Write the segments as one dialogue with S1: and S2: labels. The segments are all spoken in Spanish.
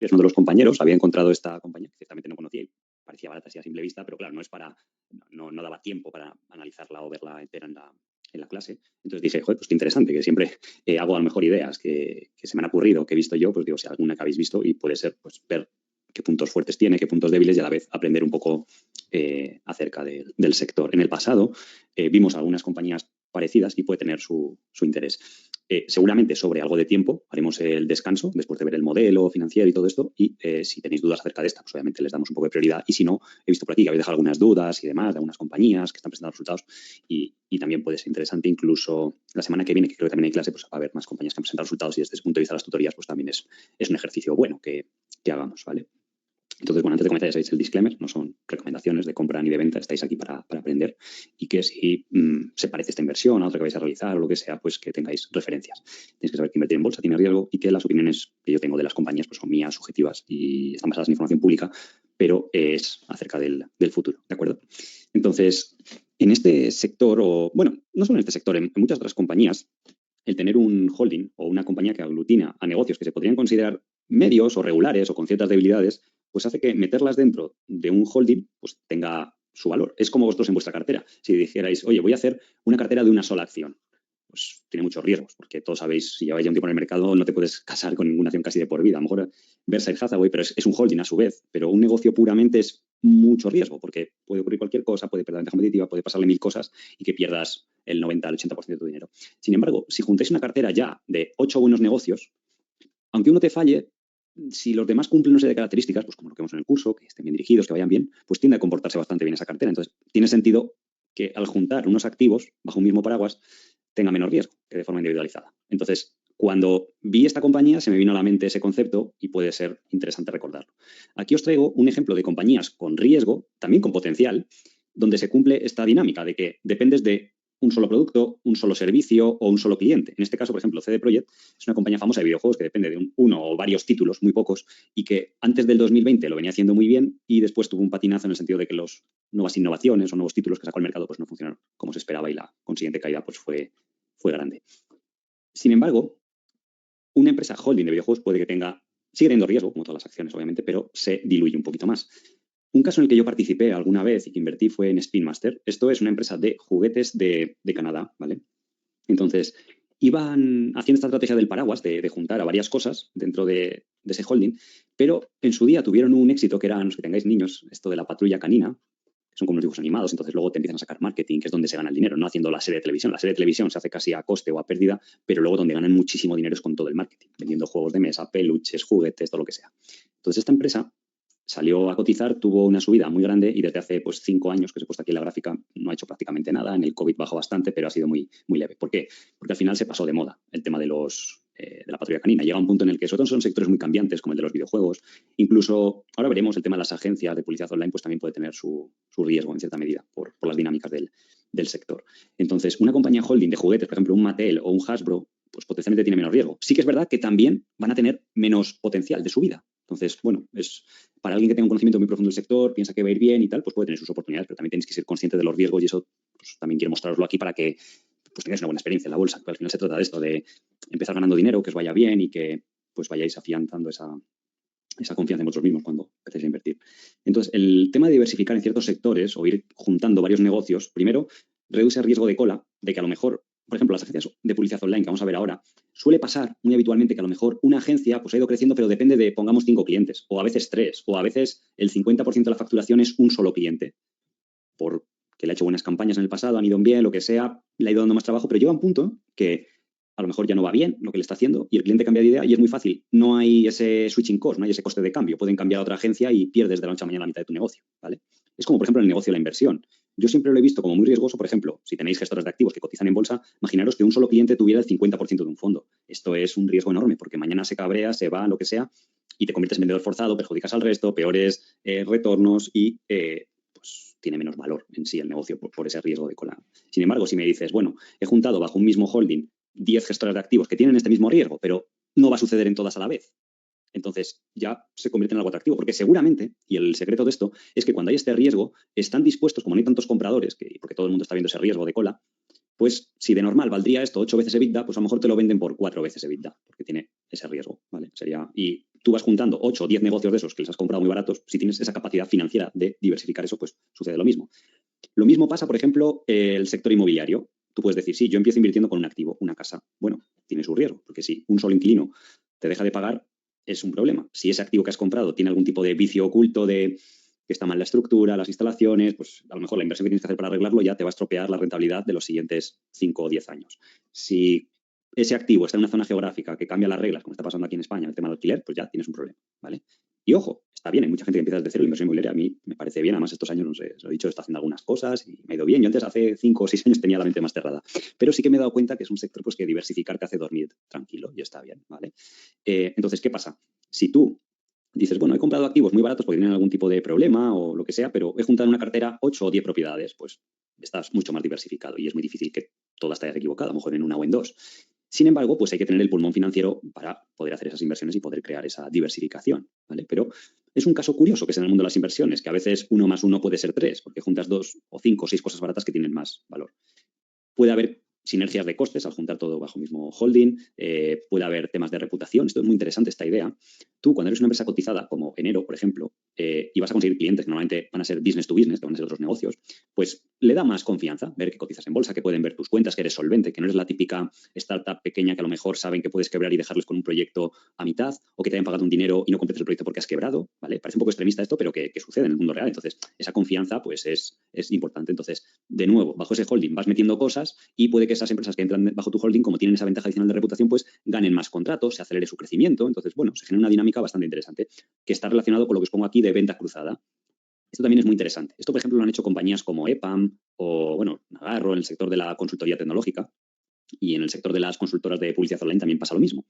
S1: es uno de los compañeros, había encontrado esta compañía, que ciertamente no conocía y parecía barata así a simple vista, pero claro, no daba tiempo para analizarla o verla entera en la clase. Entonces dije, joder, pues qué interesante, que siempre hago a lo mejor ideas que se me han ocurrido, que he visto yo, pues digo, si alguna que habéis visto y puede ser, pues ver qué puntos fuertes tiene, qué puntos débiles y a la vez aprender un poco acerca del sector. En el pasado vimos algunas compañías parecidas y puede tener su interés. Seguramente sobre algo de tiempo haremos el descanso después de ver el modelo financiero y todo esto y si tenéis dudas acerca de esta, pues obviamente les damos un poco de prioridad y si no, he visto por aquí que habéis dejado algunas dudas y demás de algunas compañías que están presentando resultados y también puede ser interesante incluso la semana que viene, que creo que también hay clase, pues va a haber más compañías que han presentado resultados y desde ese punto de vista de las tutorías pues también es un ejercicio bueno que hagamos, ¿vale? Entonces, bueno, antes de comenzar ya sabéis el disclaimer, no son recomendaciones de compra ni de venta, estáis aquí para aprender y que si se parece esta inversión a otra que vais a realizar o lo que sea, pues que tengáis referencias. Tenéis que saber que invertir en bolsa tiene riesgo y que las opiniones que yo tengo de las compañías pues son mías, subjetivas y están basadas en información pública, pero es acerca del futuro, ¿de acuerdo? Entonces, en este sector, o bueno, no solo en este sector, en muchas otras compañías, el tener un holding o una compañía que aglutina a negocios que se podrían considerar medios o regulares o con ciertas debilidades, pues hace que meterlas dentro de un holding pues tenga su valor. Es como vosotros en vuestra cartera. Si dijerais, oye, voy a hacer una cartera de una sola acción, pues tiene muchos riesgos, porque todos sabéis, si lleváis ya un tiempo en el mercado, no te puedes casar con ninguna acción casi de por vida. A lo mejor Berkshire Hathaway, pero es un holding a su vez, pero un negocio puramente es mucho riesgo, porque puede ocurrir cualquier cosa, puede perder la ventaja competitiva, puede pasarle 1000 cosas y que pierdas el 90 al 80% de tu dinero. Sin embargo, si juntáis una cartera ya de 8 buenos negocios, aunque uno te falle, si los demás cumplen una serie de características, pues como lo que vemos en el curso, que estén bien dirigidos, que vayan bien, pues tiende a comportarse bastante bien esa cartera. Entonces, tiene sentido que al juntar unos activos bajo un mismo paraguas tenga menos riesgo que de forma individualizada. Entonces, cuando vi esta compañía, se me vino a la mente ese concepto y puede ser interesante recordarlo. Aquí os traigo un ejemplo de compañías con riesgo, también con potencial, donde se cumple esta dinámica de que dependes de un solo producto, un solo servicio o un solo cliente. En este caso, por ejemplo, CD Projekt es una compañía famosa de videojuegos que depende de uno o varios títulos, muy pocos, y que antes del 2020 lo venía haciendo muy bien y después tuvo un patinazo en el sentido de que las nuevas innovaciones o nuevos títulos que sacó al mercado pues no funcionaron como se esperaba y la consiguiente caída pues fue grande. Sin embargo, una empresa holding de videojuegos puede que sigue teniendo riesgo, como todas las acciones obviamente, pero se diluye un poquito más. Un caso en el que yo participé alguna vez y que invertí fue en Spin Master. Esto es una empresa de juguetes de Canadá, ¿vale? Entonces, iban haciendo esta estrategia del paraguas de juntar a varias cosas dentro de ese holding, pero en su día tuvieron un éxito que era, los que tengáis niños, esto de la patrulla canina, que son como los dibujos animados, entonces luego te empiezan a sacar marketing, que es donde se gana el dinero, no haciendo la serie de televisión. La serie de televisión se hace casi a coste o a pérdida, pero luego donde ganan muchísimo dinero es con todo el marketing, vendiendo juegos de mesa, peluches, juguetes, todo lo que sea. Entonces esta empresa salió a cotizar, tuvo una subida muy grande y desde hace 5 años, que se ha puesto aquí en la gráfica, no ha hecho prácticamente nada. En el COVID bajó bastante, pero ha sido muy, muy leve. ¿Por qué? Porque al final se pasó de moda el tema de la patrulla canina. Llega un punto en el que, sobre todo son sectores muy cambiantes, como el de los videojuegos. Incluso, ahora veremos, el tema de las agencias de publicidad online, pues también puede tener su riesgo en cierta medida por las dinámicas del sector. Entonces, una compañía holding de juguetes, por ejemplo, un Mattel o un Hasbro, pues potencialmente tiene menos riesgo. Sí que es verdad que también van a tener menos potencial de subida. Entonces, bueno, es para alguien que tenga un conocimiento muy profundo del sector, piensa que va a ir bien y tal, pues puede tener sus oportunidades, pero también tenéis que ser conscientes de los riesgos y eso pues, también quiero mostraroslo aquí para que pues, tengáis una buena experiencia en la bolsa, que al final se trata de esto, de empezar ganando dinero, que os vaya bien y que pues vayáis afianzando esa confianza en vosotros mismos cuando empecéis a invertir. Entonces, el tema de diversificar en ciertos sectores o ir juntando varios negocios, primero, reduce el riesgo de cola, de que a lo mejor, por ejemplo, las agencias de publicidad online que vamos a ver ahora, suele pasar muy habitualmente que a lo mejor una agencia pues, ha ido creciendo, pero depende de, pongamos, 5 clientes, o a veces 3, o a veces el 50% de la facturación es un solo cliente, porque le ha hecho buenas campañas en el pasado, han ido bien, lo que sea, le ha ido dando más trabajo, pero llega un punto que a lo mejor ya no va bien lo que le está haciendo y el cliente cambia de idea y es muy fácil. No hay ese switching cost, no hay ese coste de cambio. Pueden cambiar a otra agencia y pierdes de la noche a mañana la mitad de tu negocio, ¿vale? Es como, por ejemplo, en el negocio de la inversión. Yo siempre lo he visto como muy riesgoso, por ejemplo, si tenéis gestores de activos que cotizan en bolsa, imaginaros que un solo cliente tuviera el 50% de un fondo. Esto es un riesgo enorme porque mañana se cabrea, se va, lo que sea, y te conviertes en vendedor forzado, perjudicas al resto, peores retornos y pues tiene menos valor en sí el negocio por ese riesgo de cola. Sin embargo, si me dices, bueno, he juntado bajo un mismo holding 10 gestores de activos que tienen este mismo riesgo, pero no va a suceder en todas a la vez. Entonces ya se convierte en algo atractivo, porque seguramente, y el secreto de esto, es que cuando hay este riesgo, están dispuestos, como no hay tantos compradores, porque todo el mundo está viendo ese riesgo de cola, pues si de normal valdría esto 8 veces EBITDA, pues a lo mejor te lo venden por 4 veces EBITDA, porque tiene ese riesgo, ¿vale? Y tú vas juntando 8 o 10 negocios de esos que les has comprado muy baratos, si tienes esa capacidad financiera de diversificar eso, pues sucede lo mismo. Lo mismo pasa, por ejemplo, el sector inmobiliario. Tú puedes decir, sí, yo empiezo invirtiendo con un activo, una casa. Bueno, tiene su riesgo, porque si un solo inquilino te deja de pagar, es un problema. Si ese activo que has comprado tiene algún tipo de vicio oculto de que está mal la estructura, las instalaciones, pues a lo mejor la inversión que tienes que hacer para arreglarlo ya te va a estropear la rentabilidad de los siguientes 5 o 10 años. Si ese activo está en una zona geográfica que cambia las reglas, como está pasando aquí en España, el tema del alquiler, pues ya tienes un problema, ¿vale? Y ojo, está bien, hay mucha gente que empieza desde cero la inversión inmobiliaria. A mí me parece bien, además estos años, no sé, os lo he dicho, está haciendo algunas cosas y me ha ido bien. Yo antes, hace 5 o 6 años, tenía la mente más cerrada. Pero sí que me he dado cuenta que es un sector pues, que diversificar te hace dormir tranquilo y está bien, ¿vale? Entonces, ¿qué pasa? Si tú dices, bueno, he comprado activos muy baratos porque tienen algún tipo de problema o lo que sea, pero he juntado en una cartera 8 o 10 propiedades, pues estás mucho más diversificado y es muy difícil que todas te hayas equivocado, a lo mejor en una o en dos. Sin embargo, pues hay que tener el pulmón financiero para poder hacer esas inversiones y poder crear esa diversificación, ¿vale? Pero es un caso curioso que es en el mundo de las inversiones, que a veces 1 más 1 puede ser 3, porque juntas 2 o 5 o 6 cosas baratas que tienen más valor. Puede haber sinergias de costes al juntar todo bajo mismo holding, puede haber temas de reputación. Esto es muy interesante, esta idea. Tú, cuando eres una empresa cotizada, como Enero, por ejemplo, y vas a conseguir clientes que normalmente van a ser business to business, que van a ser otros negocios, pues le da más confianza ver que cotizas en bolsa, que pueden ver tus cuentas, que eres solvente, que no eres la típica startup pequeña que a lo mejor saben que puedes quebrar y dejarles con un proyecto a mitad, o que te hayan pagado un dinero y no completes el proyecto porque has quebrado, ¿vale? Parece un poco extremista esto, pero que sucede en el mundo real. Entonces, esa confianza pues es importante. Entonces, de nuevo, bajo ese holding vas metiendo cosas y puede que esas empresas que entran bajo tu holding, como tienen esa ventaja adicional de reputación, pues ganen más contratos, se acelere su crecimiento. Entonces, bueno, se genera una dinámica bastante interesante que está relacionado con lo que os pongo aquí de venta cruzada. Esto también es muy interesante. Esto, por ejemplo, lo han hecho compañías como EPAM o, bueno, Nagarro en el sector de la consultoría tecnológica y en el sector de las consultoras de publicidad online también pasa lo mismo.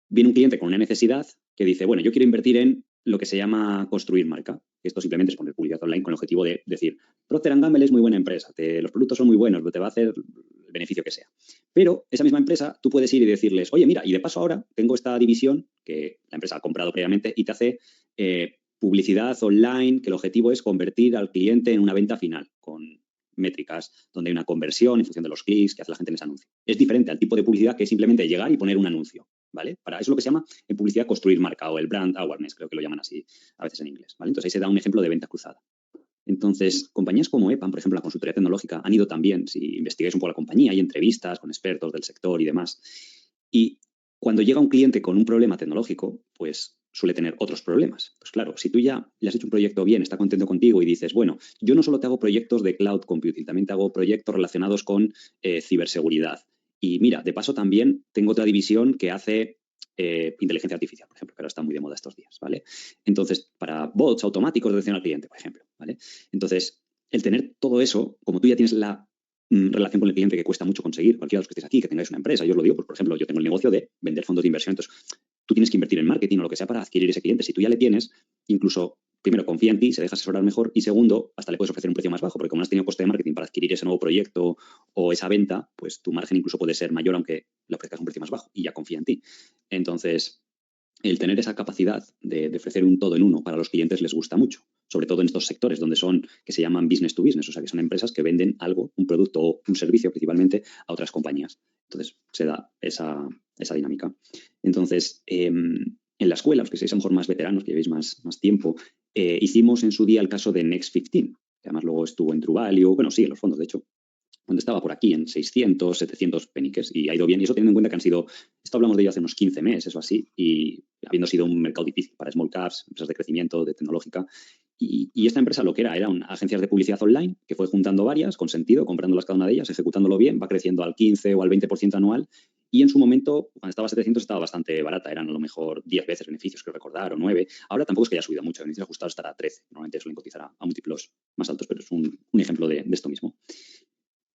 S1: Viene un cliente con una necesidad que dice, bueno, yo quiero invertir en lo que se llama construir marca. Esto simplemente es poner publicidad online con el objetivo de decir, Procter & Gamble es muy buena empresa, los productos son muy buenos, te va a hacer el beneficio que sea. Pero esa misma empresa, tú puedes ir y decirles, oye, mira, y de paso ahora tengo esta división que la empresa ha comprado previamente y te hace publicidad online, que el objetivo es convertir al cliente en una venta final, con métricas donde hay una conversión en función de los clics que hace la gente en ese anuncio. Es diferente al tipo de publicidad que es simplemente llegar y poner un anuncio, ¿vale? Para eso es lo que se llama en publicidad construir marca o el brand awareness, creo que lo llaman así a veces en inglés, ¿vale? Entonces ahí se da un ejemplo de venta cruzada. Entonces, compañías como EPAM, por ejemplo, la consultoría tecnológica, han ido también, si investigáis un poco la compañía, hay entrevistas con expertos del sector y demás. Y cuando llega un cliente con un problema tecnológico, pues suele tener otros problemas. Pues claro, si tú ya le has hecho un proyecto bien, está contento contigo y dices, bueno, yo no solo te hago proyectos de cloud computing, también te hago proyectos relacionados con ciberseguridad. Y mira, de paso también tengo otra división que hace inteligencia artificial, por ejemplo, que ahora está muy de moda estos días, ¿vale? Entonces, para bots automáticos de atención al cliente, por ejemplo, ¿vale? Entonces, el tener todo eso, como tú ya tienes la relación con el cliente que cuesta mucho conseguir, cualquiera de los que estéis aquí, que tengáis una empresa, yo os lo digo, pues, por ejemplo, yo tengo el negocio de vender fondos de inversión, entonces tú tienes que invertir en marketing o lo que sea para adquirir ese cliente. Si tú ya le tienes, incluso, primero, confía en ti, se deja asesorar mejor y segundo, hasta le puedes ofrecer un precio más bajo, porque como no has tenido coste de marketing para adquirir ese nuevo proyecto o esa venta, pues tu margen incluso puede ser mayor aunque le ofrezcas un precio más bajo y ya confía en ti. Entonces, el tener esa capacidad de ofrecer un todo en uno para los clientes les gusta mucho, sobre todo en estos sectores donde que se llaman business to business, o sea, que son empresas que venden algo, un producto o un servicio principalmente a otras compañías. Entonces, se da esa dinámica. Entonces, en la escuela, los que seáis a lo mejor más veteranos, que llevéis más tiempo, hicimos en su día el caso de Next 15, que además luego estuvo en True Value, bueno, sí, en los fondos, de hecho, donde estaba por aquí en 600, 700 peniques y ha ido bien. Y eso teniendo en cuenta que esto hablamos de ello hace unos 15 meses o así, y habiendo sido un mercado difícil para small caps, empresas de crecimiento, de tecnológica. Y esta empresa lo que eran agencias de publicidad online, que fue juntando varias, con sentido, comprándolas cada una de ellas, ejecutándolo bien, va creciendo al 15 o al 20% anual. Y en su momento, cuando estaba a 700, estaba bastante barata. Eran a lo mejor 10 veces beneficios, creo recordar, o 9. Ahora tampoco es que haya subido mucho. El beneficio ajustado estará a 13. Normalmente suelen cotizar a múltiplos más altos, pero es un ejemplo de esto mismo.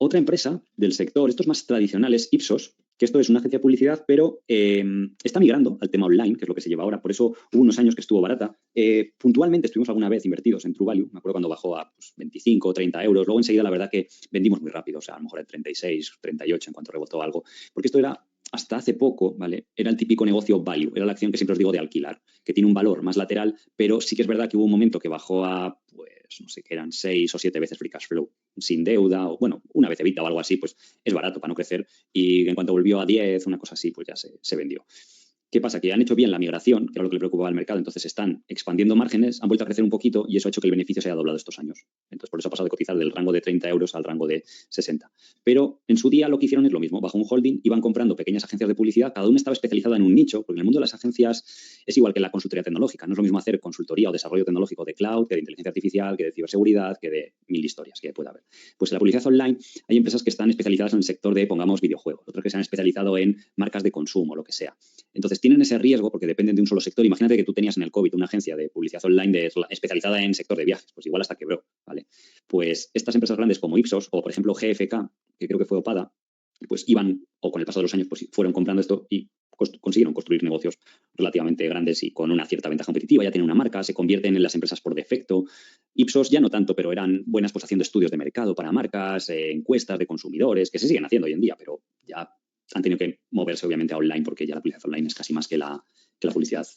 S1: Otra empresa del sector, esto es más tradicional, es Ipsos, que esto es una agencia de publicidad, pero está migrando al tema online, que es lo que se lleva ahora. Por eso hubo unos años que estuvo barata. Puntualmente estuvimos alguna vez invertidos en True Value. Me acuerdo cuando bajó a 25 o 30 euros. Luego enseguida la verdad que vendimos muy rápido, o sea, a lo mejor a 36, 38 en cuanto rebotó algo. Porque esto era, hasta hace poco, ¿vale? Era el típico negocio value. Era la acción que siempre os digo de alquilar, que tiene un valor más lateral, pero sí que es verdad que hubo un momento que bajó a, pues, pues no sé, que eran 6 o 7 veces free cash flow, sin deuda, o bueno, una vez evita o algo así, pues es barato para no crecer, y en cuanto volvió a 10, una cosa así, pues ya se vendió. ¿Qué pasa? Que han hecho bien la migración, que era lo que le preocupaba al mercado, entonces están expandiendo márgenes, han vuelto a crecer un poquito y eso ha hecho que el beneficio se haya doblado estos años. Entonces, por eso ha pasado de cotizar del rango de 30 euros al rango de 60. Pero en su día lo que hicieron es lo mismo. Bajo un holding iban comprando pequeñas agencias de publicidad, cada una estaba especializada en un nicho, porque en el mundo de las agencias es igual que la consultoría tecnológica. No es lo mismo hacer consultoría o desarrollo tecnológico de cloud, que de inteligencia artificial, que de ciberseguridad, que de mil historias que pueda haber. Pues en la publicidad online hay empresas que están especializadas en el sector de, pongamos, videojuegos, otras que se han especializado en marcas de consumo, lo que sea. Entonces tienen ese riesgo porque dependen de un solo sector. Imagínate que tú tenías en el COVID una agencia de publicidad online especializada en sector de viajes, pues igual hasta quebró, ¿vale? Pues estas empresas grandes como Ipsos o, por ejemplo, GFK, que creo que fue Opada, pues iban, o con el paso de los años, pues fueron comprando esto y consiguieron construir negocios relativamente grandes y con una cierta ventaja competitiva. Ya tienen una marca, se convierten en las empresas por defecto. Ipsos ya no tanto, pero eran buenas pues haciendo estudios de mercado para marcas, encuestas de consumidores, que se siguen haciendo hoy en día, pero ya han tenido que moverse obviamente a online porque ya la publicidad online es casi más que la publicidad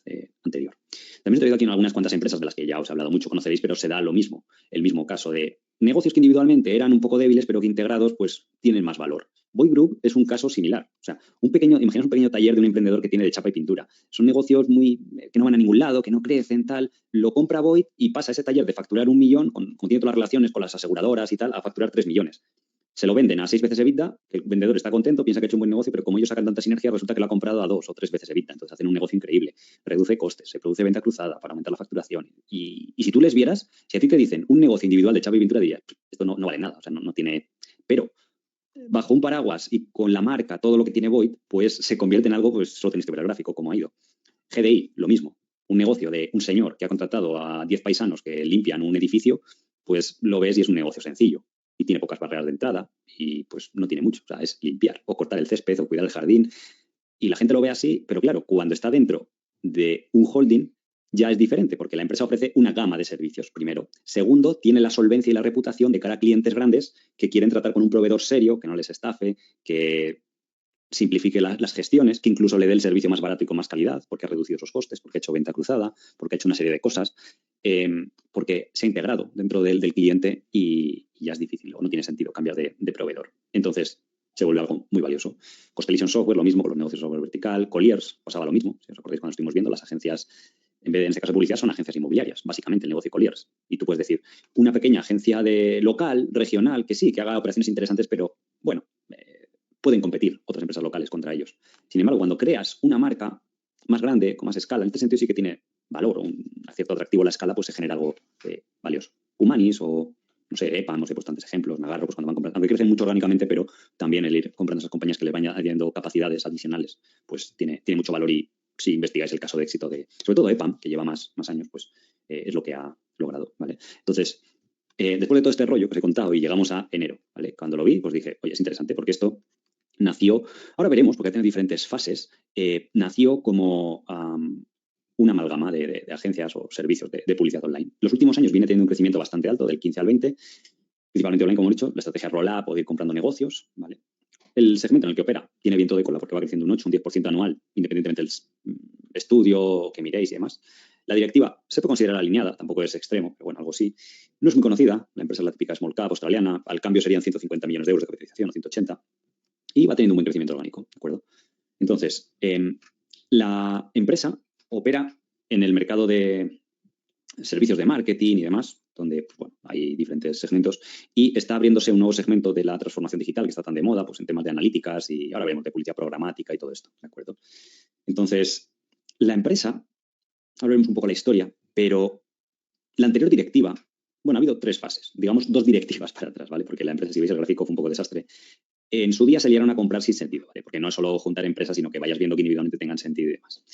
S1: anterior. También he traído aquí algunas cuantas empresas de las que ya os he hablado mucho, conoceréis, pero se da lo mismo, el mismo caso de negocios que individualmente eran un poco débiles, pero que integrados pues tienen más valor. Boy Group es un caso similar. O sea, imaginaos un pequeño taller de un emprendedor que tiene de chapa y pintura. Son negocios que no van a ningún lado, que no crecen, tal. Lo compra Boyd y pasa ese taller de facturar 1 millón, con tiene todas las relaciones con las aseguradoras y tal, a facturar 3 millones. Se lo venden a 6 veces EBITDA, el vendedor está contento, piensa que ha hecho un buen negocio, pero como ellos sacan tanta sinergia, resulta que lo ha comprado a 2 o 3 veces EBITDA. Entonces hacen un negocio increíble. Reduce costes, se produce venta cruzada para aumentar la facturación. Y si tú les vieras, si a ti te dicen un negocio individual de chapa y pintura, dirías, esto no vale nada, o sea, no tiene... Pero bajo un paraguas y con la marca, todo lo que tiene Boyd, pues se convierte en algo, pues solo tenéis que ver el gráfico, cómo ha ido. GDI, lo mismo. Un negocio de un señor que ha contratado a 10 paisanos que limpian un edificio, pues lo ves y es un negocio sencillo. Y tiene pocas barreras de entrada y pues no tiene mucho. O sea, es limpiar o cortar el césped o cuidar el jardín. Y la gente lo ve así, pero claro, cuando está dentro de un holding ya es diferente porque la empresa ofrece una gama de servicios, primero. Segundo, tiene la solvencia y la reputación de cara a clientes grandes que quieren tratar con un proveedor serio, que no les estafe, que simplifique las gestiones, que incluso le dé el servicio más barato y con más calidad, porque ha reducido sus costes, porque ha hecho venta cruzada, porque ha hecho una serie de cosas, porque se ha integrado dentro del cliente y ya es difícil o no tiene sentido cambiar de proveedor. Entonces, se vuelve algo muy valioso. Constellation Software, lo mismo con los negocios de software vertical. Colliers pasaba lo mismo. Si os acordáis cuando estuvimos viendo, las agencias, en vez de en este caso de publicidad, son agencias inmobiliarias, básicamente el negocio de Colliers. Y tú puedes decir, una pequeña agencia de local, regional, que sí, que haga operaciones interesantes, pero bueno, pueden competir otras empresas locales contra ellos. Sin embargo, cuando creas una marca más grande, con más escala, en este sentido sí que tiene valor, un cierto atractivo a la escala, pues se genera algo valioso. Humanis o, no sé, EPAM, no sé, pues tantos ejemplos, Nagarro, pues cuando van comprando, aunque crecen mucho orgánicamente, pero también el ir comprando esas compañías que les vayan añadiendo capacidades adicionales, pues tiene mucho valor y si investigáis el caso de éxito de, sobre todo EPAM, que lleva más años, pues es lo que ha logrado, ¿vale? Entonces, después de todo este rollo que os he contado y llegamos a enero, ¿vale? Cuando lo vi, pues dije, oye, es interesante porque esto nació, ahora veremos, porque ha tenido diferentes fases, nació como una amalgama de agencias o servicios de publicidad online. Los últimos años viene teniendo un crecimiento bastante alto, del 15 al 20, principalmente online, como he dicho, la estrategia roll-up o de ir comprando negocios, ¿vale? El segmento en el que opera tiene viento de cola porque va creciendo un 8, un 10% anual, independientemente del estudio que miréis y demás. La directiva se puede considerar alineada, tampoco es extremo, pero bueno, algo sí. No es muy conocida, la empresa es la típica small cap australiana, al cambio serían 150 millones de euros de capitalización o 180, y va teniendo un buen crecimiento orgánico, ¿de acuerdo? Entonces, la empresa opera en el mercado de servicios de marketing y demás, donde pues, bueno, hay diferentes segmentos, y está abriéndose un nuevo segmento de la transformación digital que está tan de moda, pues en temas de analíticas y ahora vemos de publicidad programática y todo esto, ¿de acuerdo? Entonces, la empresa, ahora vemos un poco la historia, pero la anterior directiva, bueno, ha habido 3 fases, digamos 2 directivas para atrás, ¿vale? Porque la empresa, si veis el gráfico, fue un poco desastre. En su día se liaron a comprar sin sentido, ¿vale? Porque no es solo juntar empresas, sino que vayas viendo que individualmente tengan sentido y demás.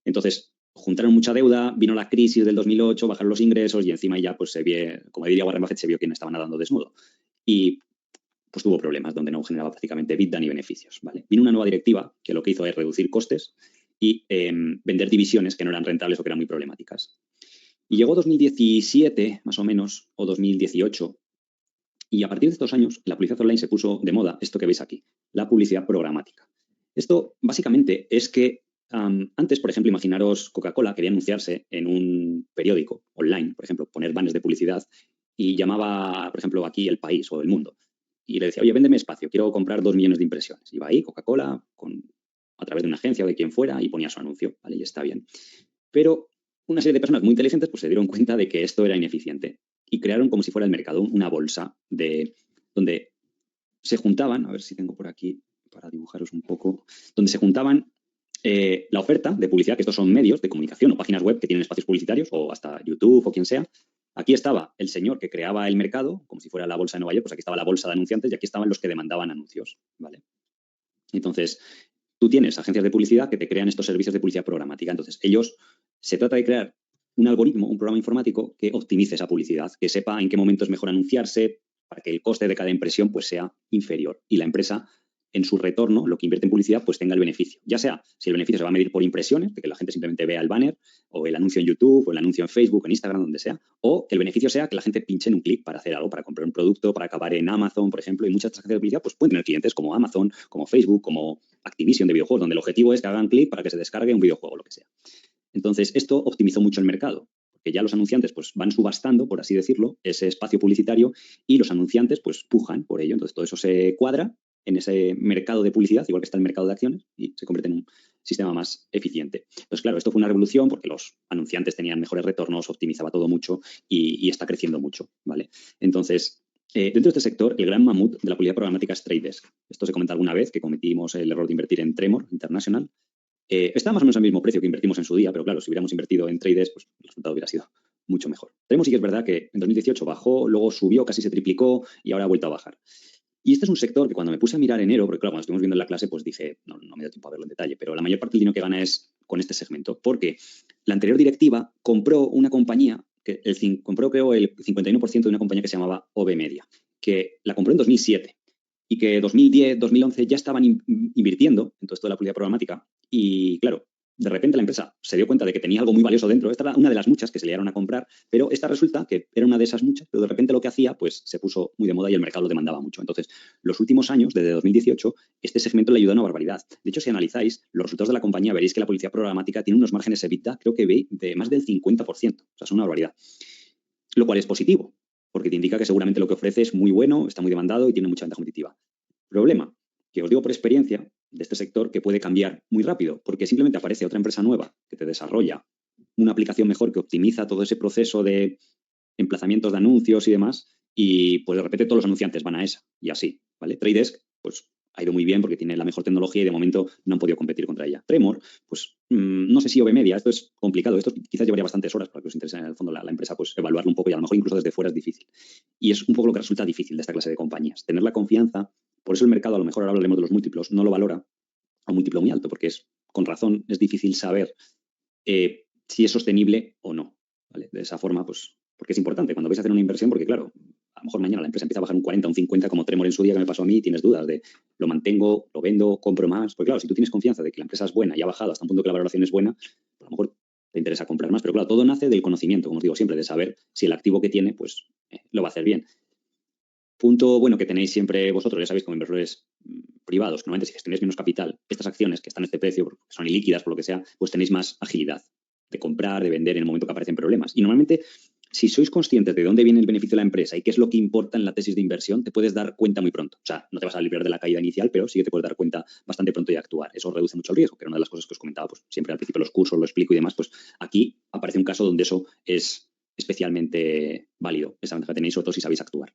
S1: Entonces, juntaron mucha deuda, vino la crisis del 2008, bajaron los ingresos y encima ya, pues se vio, como diría Warren Buffett, se vio quién estaba nadando desnudo. Y pues tuvo problemas donde no generaba prácticamente EBITDA ni beneficios, ¿vale? Vino una nueva directiva que lo que hizo es reducir costes y vender divisiones que no eran rentables o que eran muy problemáticas. Y llegó 2017, más o menos, o 2018, y a partir de estos años, la publicidad online se puso de moda, esto que veis aquí, la publicidad programática. Esto básicamente es que antes, por ejemplo, imaginaros Coca-Cola quería anunciarse en un periódico online, por ejemplo, poner banners de publicidad y llamaba, por ejemplo, aquí El País o El Mundo. Y le decía, oye, véndeme espacio, quiero comprar 2 millones de impresiones. Iba ahí, Coca-Cola, a través de una agencia o de quien fuera, y ponía su anuncio, ¿vale? Y está bien. Pero una serie de personas muy inteligentes pues se dieron cuenta de que esto era ineficiente y crearon como si fuera el mercado, una bolsa donde se juntaban, a ver si tengo por aquí para dibujaros un poco, donde se juntaban la oferta de publicidad, que estos son medios de comunicación o páginas web que tienen espacios publicitarios, o hasta YouTube o quien sea. Aquí estaba el señor que creaba el mercado, como si fuera la bolsa de Nueva York, pues aquí estaba la bolsa de anunciantes y aquí estaban los que demandaban anuncios, ¿vale? Entonces, tú tienes agencias de publicidad que te crean estos servicios de publicidad programática. Entonces, se trata de crear un algoritmo, un programa informático que optimice esa publicidad, que sepa en qué momento es mejor anunciarse para que el coste de cada impresión pues sea inferior y la empresa en su retorno, lo que invierte en publicidad, pues tenga el beneficio. Ya sea, si el beneficio se va a medir por impresiones, de que la gente simplemente vea el banner, o el anuncio en YouTube, o el anuncio en Facebook, en Instagram, donde sea, o que el beneficio sea que la gente pinche en un clic para hacer algo, para comprar un producto, para acabar en Amazon, por ejemplo, y muchas agencias de publicidad pues pueden tener clientes como Amazon, como Facebook, como Activision de videojuegos, donde el objetivo es que hagan clic para que se descargue un videojuego, lo que sea. Entonces, esto optimizó mucho el mercado, porque ya los anunciantes pues van subastando, por así decirlo, ese espacio publicitario y los anunciantes pues pujan por ello. Entonces, todo eso se cuadra en ese mercado de publicidad, igual que está el mercado de acciones, y se convierte en un sistema más eficiente. Entonces, claro, esto fue una revolución porque los anunciantes tenían mejores retornos, optimizaba todo mucho y está creciendo mucho, ¿vale? Entonces, dentro de este sector, el gran mamut de la publicidad programática es Trade Desk. Esto se comenta alguna vez, que cometimos el error de invertir en Tremor International. Está más o menos al mismo precio que invertimos en su día, pero claro, si hubiéramos invertido en Trade Desk, pues el resultado hubiera sido mucho mejor. Tremor sí que es verdad que en 2018 bajó, luego subió, casi se triplicó y ahora ha vuelto a bajar. Y este es un sector que cuando me puse a mirar enero, porque claro, cuando estuvimos viendo en la clase, pues dije, no me dio tiempo a verlo en detalle, pero la mayor parte del dinero que gana es con este segmento, porque la anterior directiva compró una compañía, compró creo el 51% de una compañía que se llamaba OB Media, que la compró en 2007 y que 2010, 2011 ya estaban invirtiendo en todo esto de la publicidad programática y claro, de repente la empresa se dio cuenta de que tenía algo muy valioso dentro. Esta era una de las muchas que se le dieron a comprar, pero esta resulta que era una de esas muchas, pero de repente lo que hacía pues se puso muy de moda y el mercado lo demandaba mucho. Entonces, los últimos años, desde 2018, este segmento le ayudó a una barbaridad. De hecho, si analizáis los resultados de la compañía, veréis que la publicidad programática tiene unos márgenes EBITDA, creo que de más del 50%. O sea, es una barbaridad. Lo cual es positivo, porque te indica que seguramente lo que ofrece es muy bueno, está muy demandado y tiene mucha ventaja competitiva. Problema, que os digo por experiencia de este sector, que puede cambiar muy rápido, porque simplemente aparece otra empresa nueva que te desarrolla una aplicación mejor que optimiza todo ese proceso de emplazamientos de anuncios y demás, y pues de repente todos los anunciantes van a esa, y así, ¿vale? Trade Desk, pues ha ido muy bien porque tiene la mejor tecnología y de momento no han podido competir contra ella. Tremor, pues no sé si OB Media, esto es complicado, esto quizás llevaría bastantes horas para que os interese en el fondo la empresa, pues evaluarlo un poco y a lo mejor incluso desde fuera es difícil. Y es un poco lo que resulta difícil de esta clase de compañías, tener la confianza. Por eso el mercado, a lo mejor ahora hablaremos de los múltiplos, no lo valora a un múltiplo muy alto, porque con razón es difícil saber si es sostenible o no, ¿vale? De esa forma, pues, porque es importante cuando vais a hacer una inversión, porque claro, a lo mejor mañana la empresa empieza a bajar un 40, un 50, como Tremor en su día que me pasó a mí, y tienes dudas de lo mantengo, lo vendo, compro más. Porque claro, si tú tienes confianza de que la empresa es buena y ha bajado hasta un punto que la valoración es buena, pues a lo mejor te interesa comprar más. Pero claro, todo nace del conocimiento, como os digo siempre, de saber si el activo que tiene, pues lo va a hacer bien. Punto bueno que tenéis siempre vosotros, ya sabéis, como inversores privados, que normalmente si gestionáis menos capital, estas acciones que están a este precio, porque son ilíquidas, por lo que sea, pues tenéis más agilidad de comprar, de vender en el momento que aparecen problemas. Y normalmente, si sois conscientes de dónde viene el beneficio de la empresa y qué es lo que importa en la tesis de inversión, te puedes dar cuenta muy pronto. O sea, no te vas a librar de la caída inicial, pero sí que te puedes dar cuenta bastante pronto y actuar. Eso reduce mucho el riesgo, que era una de las cosas que os comentaba, pues siempre al principio de los cursos lo explico y demás, pues aquí aparece un caso donde eso es especialmente válido. Esa ventaja tenéis, sobre todo si sabéis actuar.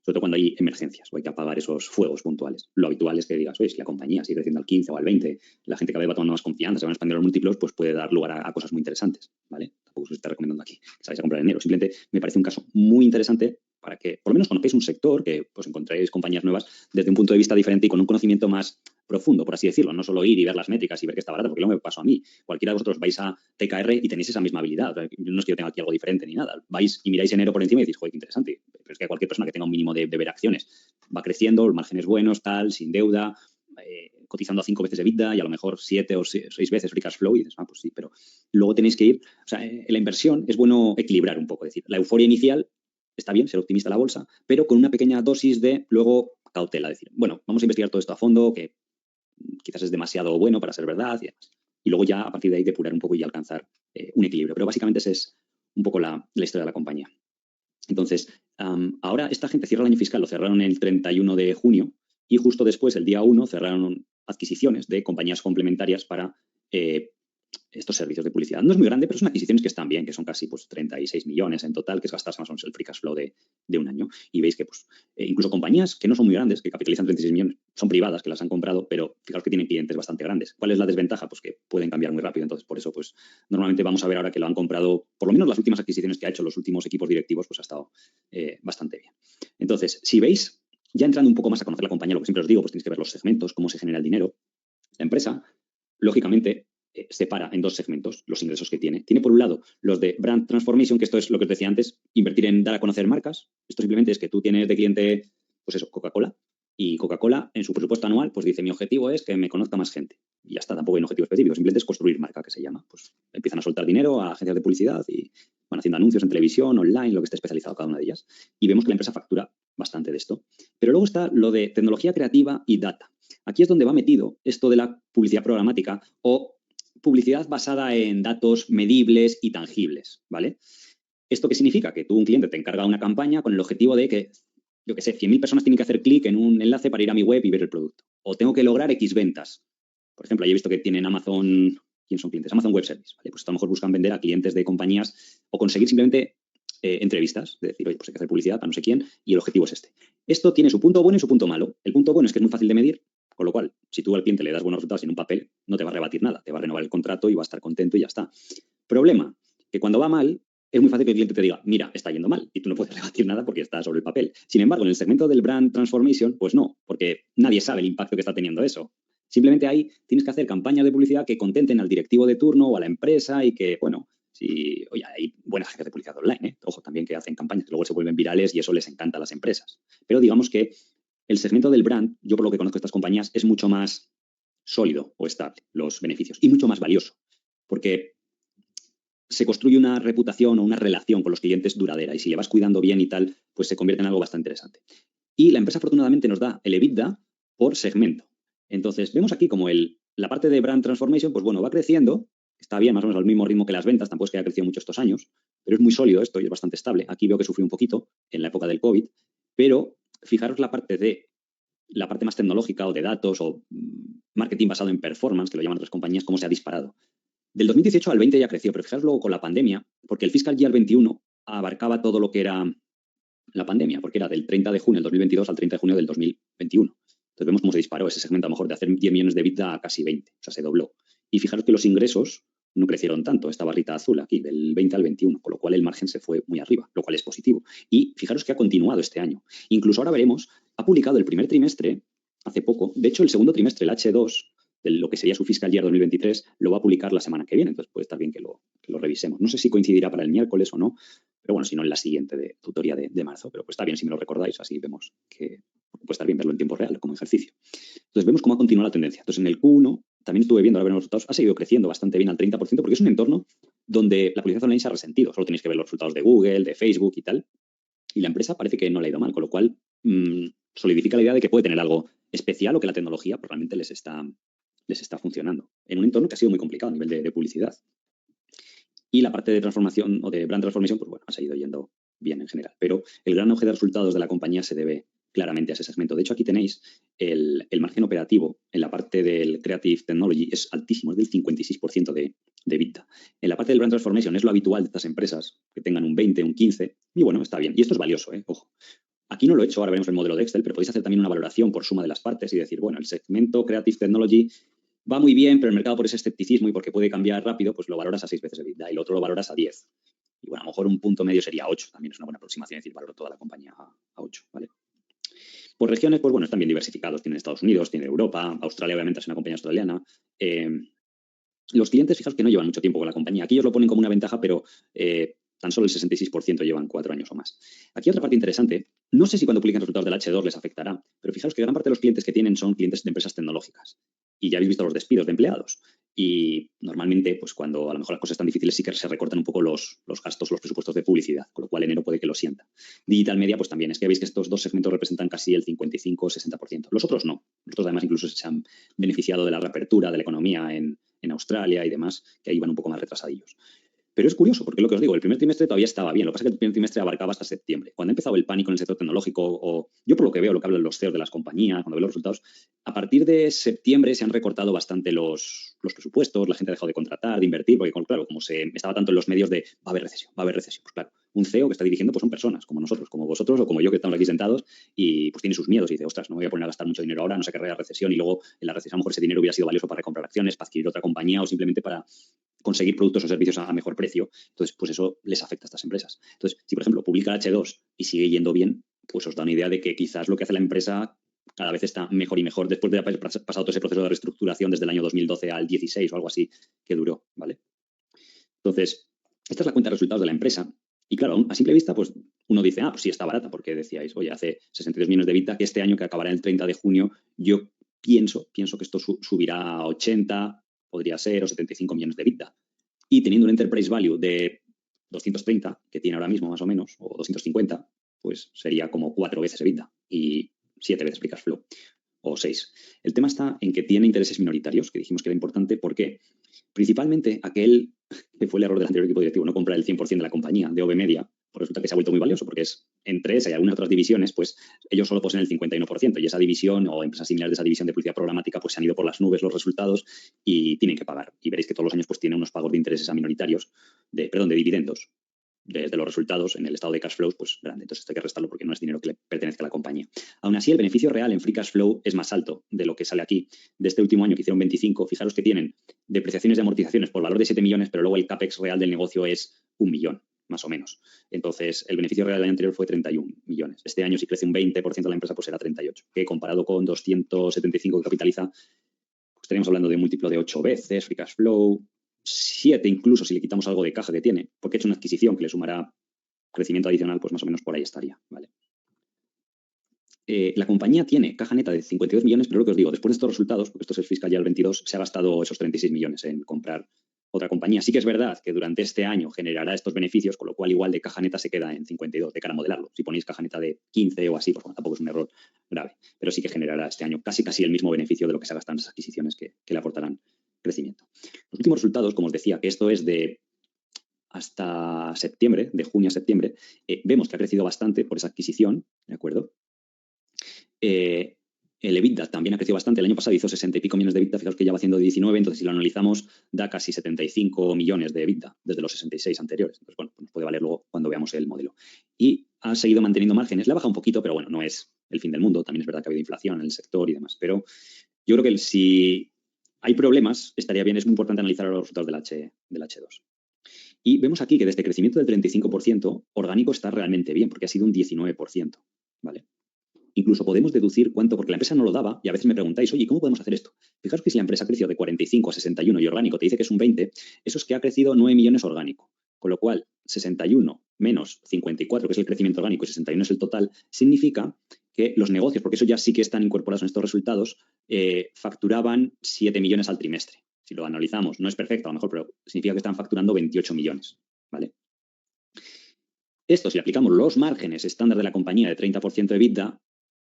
S1: Sobre todo cuando hay emergencias o hay que apagar esos fuegos puntuales. Lo habitual es que digas, oye, si la compañía sigue creciendo al 15 o al 20, la gente cada vez va tomando más confianza, se van expandiendo los múltiplos, pues puede dar lugar a cosas muy interesantes, ¿vale? Tampoco os estoy recomendando aquí que sabéis a comprar en enero. Simplemente me parece un caso muy interesante para que, por lo menos, conozcáis un sector, que pues encontréis compañías nuevas desde un punto de vista diferente y con un conocimiento más profundo, por así decirlo. No solo ir y ver las métricas y ver que está barato, porque luego me pasó a mí. Cualquiera de vosotros vais a TKR y tenéis esa misma habilidad. O sea, no es que yo tenga aquí algo diferente ni nada. Vais y miráis enero por encima y decís, joder, qué interesante. Pero es que cualquier persona que tenga un mínimo de ver acciones va creciendo, los márgenes buenos, tal, sin deuda, cotizando a 5 veces EBITDA y a lo mejor 7 o 6 veces free cash flow y dices, pues sí, pero luego tenéis que ir, o sea, en la inversión es bueno equilibrar un poco, es decir, la euforia inicial está bien, ser optimista la bolsa, pero con una pequeña dosis de luego cautela, decir, bueno, vamos a investigar todo esto a fondo, que quizás es demasiado bueno para ser verdad y demás. Y luego ya a partir de ahí depurar un poco y alcanzar un equilibrio. Pero básicamente esa es un poco la historia de la compañía. Entonces, Ahora esta gente cierra el año fiscal, lo cerraron el 31 de junio y justo después, el día 1, cerraron adquisiciones de compañías complementarias para estos servicios de publicidad. No es muy grande, pero son adquisiciones que están bien, que son casi pues, 36 millones en total, que es gastarse más o menos el free cash flow de un año. Y veis que pues, incluso compañías que no son muy grandes, que capitalizan 36 millones, son privadas, que las han comprado, pero fijaos que tienen clientes bastante grandes. ¿Cuál es la desventaja? Pues que pueden cambiar muy rápido. Entonces, por eso, pues normalmente vamos a ver ahora que lo han comprado, por lo menos las últimas adquisiciones que ha hecho los últimos equipos directivos, pues ha estado bastante bien. Entonces, si veis, ya entrando un poco más a conocer la compañía, lo que siempre os digo, pues tenéis que ver los segmentos, cómo se genera el dinero. La empresa, lógicamente, separa en dos segmentos los ingresos que tiene. Tiene por un lado los de Brand Transformation, que esto es lo que os decía antes, invertir en dar a conocer marcas. Esto simplemente es que tú tienes de cliente, pues eso, Coca-Cola, y Coca-Cola en su presupuesto anual pues dice, mi objetivo es que me conozca más gente. Y ya está, tampoco hay un objetivo específico, simplemente es construir marca, que se llama. Pues empiezan a soltar dinero a agencias de publicidad y van haciendo anuncios en televisión, online, lo que esté especializado cada una de ellas. Y vemos que la empresa factura bastante de esto. Pero luego está lo de tecnología creativa y data. Aquí es donde va metido esto de la publicidad programática o publicidad basada en datos medibles y tangibles, ¿vale? ¿Esto qué significa? Que tú, un cliente, te encarga una campaña con el objetivo de que, yo qué sé, 100.000 personas tienen que hacer clic en un enlace para ir a mi web y ver el producto. O tengo que lograr X ventas. Por ejemplo, yo he visto que tienen Amazon, ¿quién son clientes? Amazon Web Service, ¿vale? Pues a lo mejor buscan vender a clientes de compañías o conseguir simplemente entrevistas, de decir, oye, pues hay que hacer publicidad para no sé quién y el objetivo es este. Esto tiene su punto bueno y su punto malo. El punto bueno es que es muy fácil de medir, con lo cual, si tú al cliente le das buenos resultados en un papel, no te va a rebatir nada, te va a renovar el contrato y va a estar contento y ya está. Problema, que cuando va mal, es muy fácil que el cliente te diga, mira, está yendo mal, y tú no puedes rebatir nada porque está sobre el papel. Sin embargo, en el segmento del Brand Transformation, pues no, porque nadie sabe el impacto que está teniendo eso. Simplemente ahí tienes que hacer campañas de publicidad que contenten al directivo de turno o a la empresa y que, bueno, si, oye, hay buenas agencias de publicidad online, ojo, también que hacen campañas que luego se vuelven virales y eso les encanta a las empresas. Pero digamos que el segmento del brand, yo por lo que conozco de estas compañías, es mucho más sólido o estable, los beneficios, y mucho más valioso, porque se construye una reputación o una relación con los clientes duradera y si le vas cuidando bien y tal, pues se convierte en algo bastante interesante. Y la empresa afortunadamente nos da el EBITDA por segmento. Entonces, vemos aquí como la parte de Brand Transformation, pues bueno, va creciendo, está bien, más o menos al mismo ritmo que las ventas, tampoco es que haya crecido mucho estos años, pero es muy sólido esto y es bastante estable. Aquí veo que sufrió un poquito en la época del COVID, pero fijaros la parte más tecnológica o de datos o marketing basado en performance, que lo llaman otras compañías, cómo se ha disparado. Del 2018 al 20 ya creció, pero fijaros luego con la pandemia, porque el fiscal year 21 abarcaba todo lo que era la pandemia, porque era del 30 de junio del 2022 al 30 de junio del 2021. Entonces vemos cómo se disparó ese segmento, a lo mejor de hacer 10 millones de EBITDA a casi 20, o sea, se dobló. Y fijaros que los ingresos no crecieron tanto, esta barrita azul aquí, del 20 al 21, con lo cual el margen se fue muy arriba, lo cual es positivo. Y fijaros que ha continuado este año. Incluso ahora veremos, ha publicado el primer trimestre, hace poco, de hecho el segundo trimestre, el H2, de lo que sería su fiscal year 2023, lo va a publicar la semana que viene, entonces puede estar bien que lo revisemos. No sé si coincidirá para el miércoles o no, pero bueno, si no en la siguiente de tutoría de marzo, pero pues está bien si me lo recordáis, así vemos que puede estar bien verlo en tiempo real como ejercicio. Entonces vemos cómo ha continuado la tendencia. Entonces en el Q1, también estuve viendo, ahora veremos los resultados, ha seguido creciendo bastante bien al 30%, porque es un entorno donde la publicidad online se ha resentido. Solo tenéis que ver los resultados de Google, de Facebook y tal. Y la empresa parece que no le ha ido mal, con lo cual solidifica la idea de que puede tener algo especial o que la tecnología pues, realmente les está funcionando en un entorno que ha sido muy complicado a nivel de publicidad. Y la parte de transformación o de brand transformation, pues bueno, ha seguido yendo bien en general. Pero el gran auge de resultados de la compañía se debe claramente a ese segmento. De hecho, aquí tenéis el margen operativo en la parte del Creative Technology es altísimo, es del 56% de EBITDA. En la parte del Brand Transformation es lo habitual de estas empresas, que tengan un 20, un 15, y bueno, está bien. Y esto es valioso, ojo. Aquí no lo he hecho, ahora veremos el modelo de Excel, pero podéis hacer también una valoración por suma de las partes y decir, bueno, el segmento Creative Technology va muy bien, pero el mercado por ese escepticismo y porque puede cambiar rápido, pues lo valoras a 6 veces EBITDA y el otro lo valoras a 10. Y bueno, a lo mejor un punto medio sería 8, también es una buena aproximación, es decir, valoro toda la compañía a 8, ¿vale? Por regiones, pues bueno, están bien diversificados. Tienen Estados Unidos, tiene Europa, Australia obviamente es una compañía australiana. Los clientes, fijaos que no llevan mucho tiempo con la compañía. Aquí ellos lo ponen como una ventaja, pero tan solo el 66% llevan 4 años o más. Aquí otra parte interesante, no sé si cuando publiquen resultados del H2 les afectará, pero fijaos que gran parte de los clientes que tienen son clientes de empresas tecnológicas. Y ya habéis visto los despidos de empleados. Y normalmente, pues cuando a lo mejor las cosas están difíciles, sí que se recortan un poco los gastos, los presupuestos de publicidad, con lo cual enero puede que lo sienta. Digital Media, pues también. Es que veis que estos dos segmentos representan casi el 55 o 60%. Los otros no. Los otros además incluso se han beneficiado de la reapertura de la economía en Australia y demás, que ahí van un poco más retrasadillos. Pero es curioso, porque lo que os digo, el primer trimestre todavía estaba bien. Lo que pasa es que el primer trimestre abarcaba hasta septiembre. Cuando ha empezado el pánico en el sector tecnológico, o yo por lo que veo, lo que hablan los CEOs de las compañías, cuando veo los resultados, a partir de septiembre se han recortado bastante los presupuestos, la gente ha dejado de contratar, de invertir, porque claro, como se estaba tanto en los medios de va a haber recesión, va a haber recesión. Pues claro, un CEO que está dirigiendo pues son personas como nosotros, como vosotros o como yo que estamos aquí sentados y pues tiene sus miedos y dice, ostras, no me voy a poner a gastar mucho dinero ahora, no sé qué haya recesión y luego en la recesión a lo mejor ese dinero hubiera sido valioso para recomprar acciones, para adquirir otra compañía o simplemente para conseguir productos o servicios a mejor precio. Entonces, pues eso les afecta a estas empresas. Entonces, si por ejemplo publica el H2 y sigue yendo bien, pues os da una idea de que quizás lo que hace la empresa cada vez está mejor y mejor después de haber pasado todo ese proceso de reestructuración desde el año 2012 al 16 o algo así que duró, ¿vale? Entonces, esta es la cuenta de resultados de la empresa. Y claro, a simple vista, pues uno dice, pues sí está barata, porque decíais, oye, hace 62 millones de EBITDA, que este año que acabará el 30 de junio, yo pienso que esto subirá a 80, podría ser, o 75 millones de EBITDA. Y teniendo un enterprise value de 230, que tiene ahora mismo más o menos, o 250, pues sería como 4 veces EBITDA y 7 veces free cash flow, o 6. El tema está en que tiene intereses minoritarios, que dijimos que era importante. ¿Por qué? Principalmente aquel que fue el error del anterior equipo directivo, no comprar el 100% de la compañía, de OB Media, pues resulta que se ha vuelto muy valioso, porque es entre esa y algunas otras divisiones, pues ellos solo poseen el 51%, y esa división o empresas similares de esa división de publicidad programática pues se han ido por las nubes los resultados y tienen que pagar. Y veréis que todos los años pues tiene unos pagos de intereses a minoritarios, de dividendos, desde los resultados en el estado de cash flows, pues grande. Entonces esto hay que restarlo porque no es dinero que le pertenezca a la compañía. Aún así, el beneficio real en free cash flow es más alto de lo que sale aquí. De este último año que hicieron 25, fijaros que tienen depreciaciones y amortizaciones por valor de 7 millones, pero luego el CAPEX real del negocio es 1 millón, más o menos. Entonces, el beneficio real del año anterior fue 31 millones. Este año, si crece un 20% de la empresa, pues será 38, que comparado con 275 que capitaliza, pues estaríamos hablando de un múltiplo de 8 veces, free cash flow, 7 incluso si le quitamos algo de caja que tiene, porque ha hecho una adquisición que le sumará crecimiento adicional, pues más o menos por ahí estaría, ¿vale? La compañía tiene caja neta de 52 millones, pero lo que os digo, después de estos resultados, porque esto es el fiscal ya el 22, se ha gastado esos 36 millones en comprar otra compañía. Sí que es verdad que durante este año generará estos beneficios, con lo cual igual de caja neta se queda en 52 de cara a modelarlo. Si ponéis caja neta de 15 o así, pues bueno, tampoco es un error grave, pero sí que generará este año casi el mismo beneficio de lo que se gastan en esas adquisiciones que le aportarán crecimiento. Los últimos resultados, como os decía, que esto es de hasta septiembre, de junio a septiembre, vemos que ha crecido bastante por esa adquisición, ¿de acuerdo? El EBITDA también ha crecido bastante. El año pasado hizo 60 y pico millones de EBITDA, fijaos que ya va haciendo 19, entonces si lo analizamos da casi 75 millones de EBITDA desde los 66 anteriores. Entonces, bueno, pues nos puede valer luego cuando veamos el modelo. Y ha seguido manteniendo márgenes, le ha bajado un poquito, pero bueno, no es el fin del mundo. También es verdad que ha habido inflación en el sector y demás. Pero yo creo que si hay problemas, estaría bien, es muy importante analizar los resultados del H2. Y vemos aquí que desde crecimiento del 35%, orgánico está realmente bien, porque ha sido un 19%, ¿vale? Incluso podemos deducir cuánto, porque la empresa no lo daba, y a veces me preguntáis, oye, ¿cómo podemos hacer esto? Fijaos que si la empresa ha crecido de 45 a 61 y orgánico te dice que es un 20, eso es que ha crecido 9 millones orgánico. Con lo cual, 61 menos 54, que es el crecimiento orgánico, y 61 es el total, significa que los negocios, porque eso ya sí que están incorporados en estos resultados, facturaban 7 millones al trimestre. Si lo analizamos, no es perfecto a lo mejor, pero significa que están facturando 28 millones, ¿vale? Esto, si le aplicamos los márgenes estándar de la compañía de 30% de EBITDA,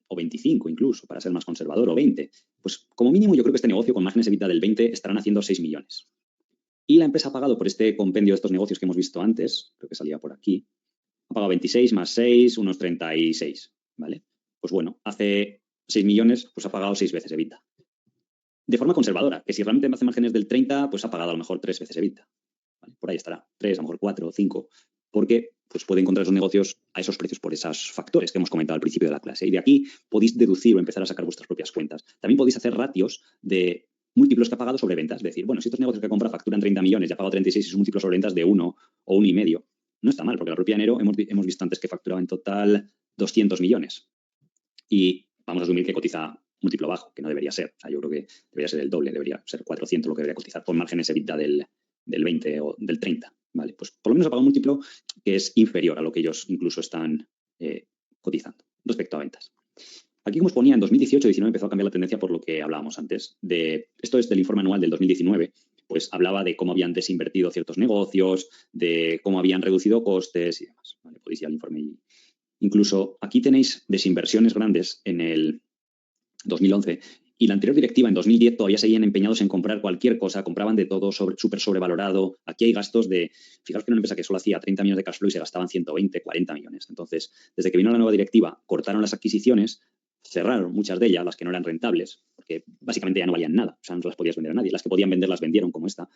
S1: o 25 incluso, para ser más conservador, o 20, pues como mínimo yo creo que este negocio con márgenes EBITDA del 20 estarán haciendo 6 millones. Y la empresa ha pagado por este compendio de estos negocios que hemos visto antes, creo que salía por aquí, ha pagado 26 más 6, unos 36, ¿vale? Pues bueno, hace 6 millones, pues ha pagado 6 veces EBITDA. De forma conservadora, que si realmente hace márgenes del 30, pues ha pagado a lo mejor 3 veces EBITDA. ¿Vale? Por ahí estará, 3, a lo mejor 4 o 5, porque pues puede encontrar esos negocios a esos precios por esos factores que hemos comentado al principio de la clase. Y de aquí podéis deducir o empezar a sacar vuestras propias cuentas. También podéis hacer ratios de múltiplos que ha pagado sobre ventas. Es decir, bueno, si estos negocios que compra facturan 30 millones y ha pagado 36 y es un múltiplo sobre ventas de 1 o 1,5. No está mal, porque la propia Enero hemos visto antes que facturaba en total 200 millones. Y vamos a asumir que cotiza múltiplo bajo, que no debería ser. O sea, yo creo que debería ser el doble, debería ser 400 lo que debería cotizar por márgenes EBITDA del 20 o del 30. ¿Vale? Pues por lo menos ha pagado un múltiplo que es inferior a lo que ellos incluso están cotizando respecto a ventas. Aquí, como os ponía, en 2018-19 empezó a cambiar la tendencia por lo que hablábamos antes. Esto es del informe anual del 2019, pues hablaba de cómo habían desinvertido ciertos negocios, de cómo habían reducido costes y demás. ¿Vale? Podéis ir al informe. Incluso aquí tenéis desinversiones grandes en el 2011 Y la anterior directiva, en 2010, todavía seguían empeñados en comprar cualquier cosa, compraban de todo, súper sobrevalorado. Aquí hay gastos de, fijaos que era una empresa que solo hacía 30 millones de cash flow y se gastaban 120, 40 millones. Entonces, desde que vino la nueva directiva, cortaron las adquisiciones, cerraron muchas de ellas, las que no eran rentables, porque básicamente ya no valían nada, o sea, no las podías vender a nadie. Las que podían vender las vendieron, como esta.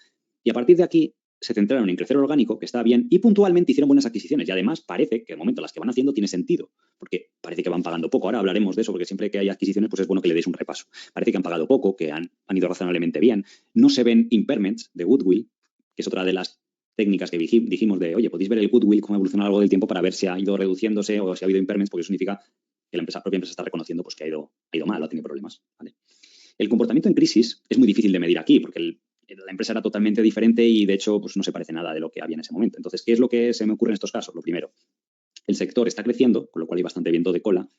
S1: Y a partir de aquí se centraron en crecer orgánico, que está bien, y puntualmente hicieron buenas adquisiciones. Y además parece que de momento las que van haciendo tiene sentido, porque parece que van pagando poco. Ahora hablaremos de eso, porque siempre que hay adquisiciones, pues es bueno que le deis un repaso. Parece que han pagado poco, que han ido razonablemente bien. No se ven impairments de goodwill, que es otra de las técnicas que dijimos de, oye, podéis ver el goodwill, cómo ha evolucionado a lo largo del tiempo para ver si ha ido reduciéndose o si ha habido impairments, porque eso significa que la propia empresa está reconociendo pues, que ha ido mal, ha tenido problemas. ¿Vale? El comportamiento en crisis es muy difícil de medir aquí, porque la empresa era totalmente diferente y, de hecho, pues no se parece nada de lo que había en ese momento. Entonces, ¿qué es lo que se me ocurre en estos casos? Lo primero, el sector está creciendo, con lo cual hay bastante viento de cola,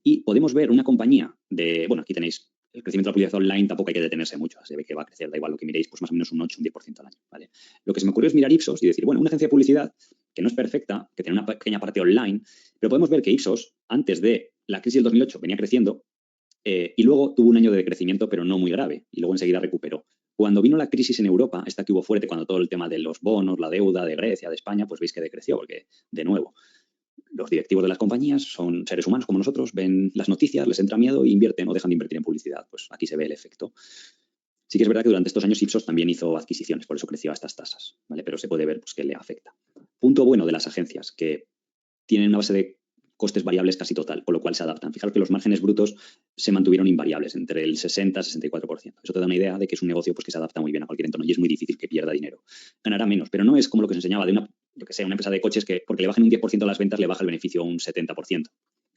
S1: y podemos ver una compañía de, bueno, aquí tenéis el crecimiento de la publicidad online, tampoco hay que detenerse mucho, se ve que va a crecer, da igual lo que miréis, pues más o menos un 8, un 10% al año. ¿Vale? Lo que se me ocurrió es mirar Ipsos y decir, bueno, una agencia de publicidad que no es perfecta, que tiene una pequeña parte online, pero podemos ver que Ipsos, antes de la crisis del 2008, venía creciendo, y luego tuvo un año de decrecimiento, pero no muy grave, y luego enseguida recuperó. Cuando vino la crisis en Europa, esta que hubo fuerte, cuando todo el tema de los bonos, la deuda de Grecia, de España, pues veis que decreció, porque, de nuevo, los directivos de las compañías son seres humanos como nosotros, ven las noticias, les entra miedo e invierten o dejan de invertir en publicidad. Pues aquí se ve el efecto. Sí que es verdad que durante estos años Ipsos también hizo adquisiciones, por eso creció a estas tasas, ¿vale? Pero se puede ver pues, que le afecta. Punto bueno de las agencias, que tienen una base de costes variables casi total, con lo cual se adaptan. Fijaros que los márgenes brutos se mantuvieron invariables, entre el 60 y 64%. Eso te da una idea de que es un negocio pues, que se adapta muy bien a cualquier entorno y es muy difícil que pierda dinero. Ganará menos, pero no es como lo que se enseñaba de una empresa de coches que porque le bajen un 10% las ventas le baja el beneficio a un 70%.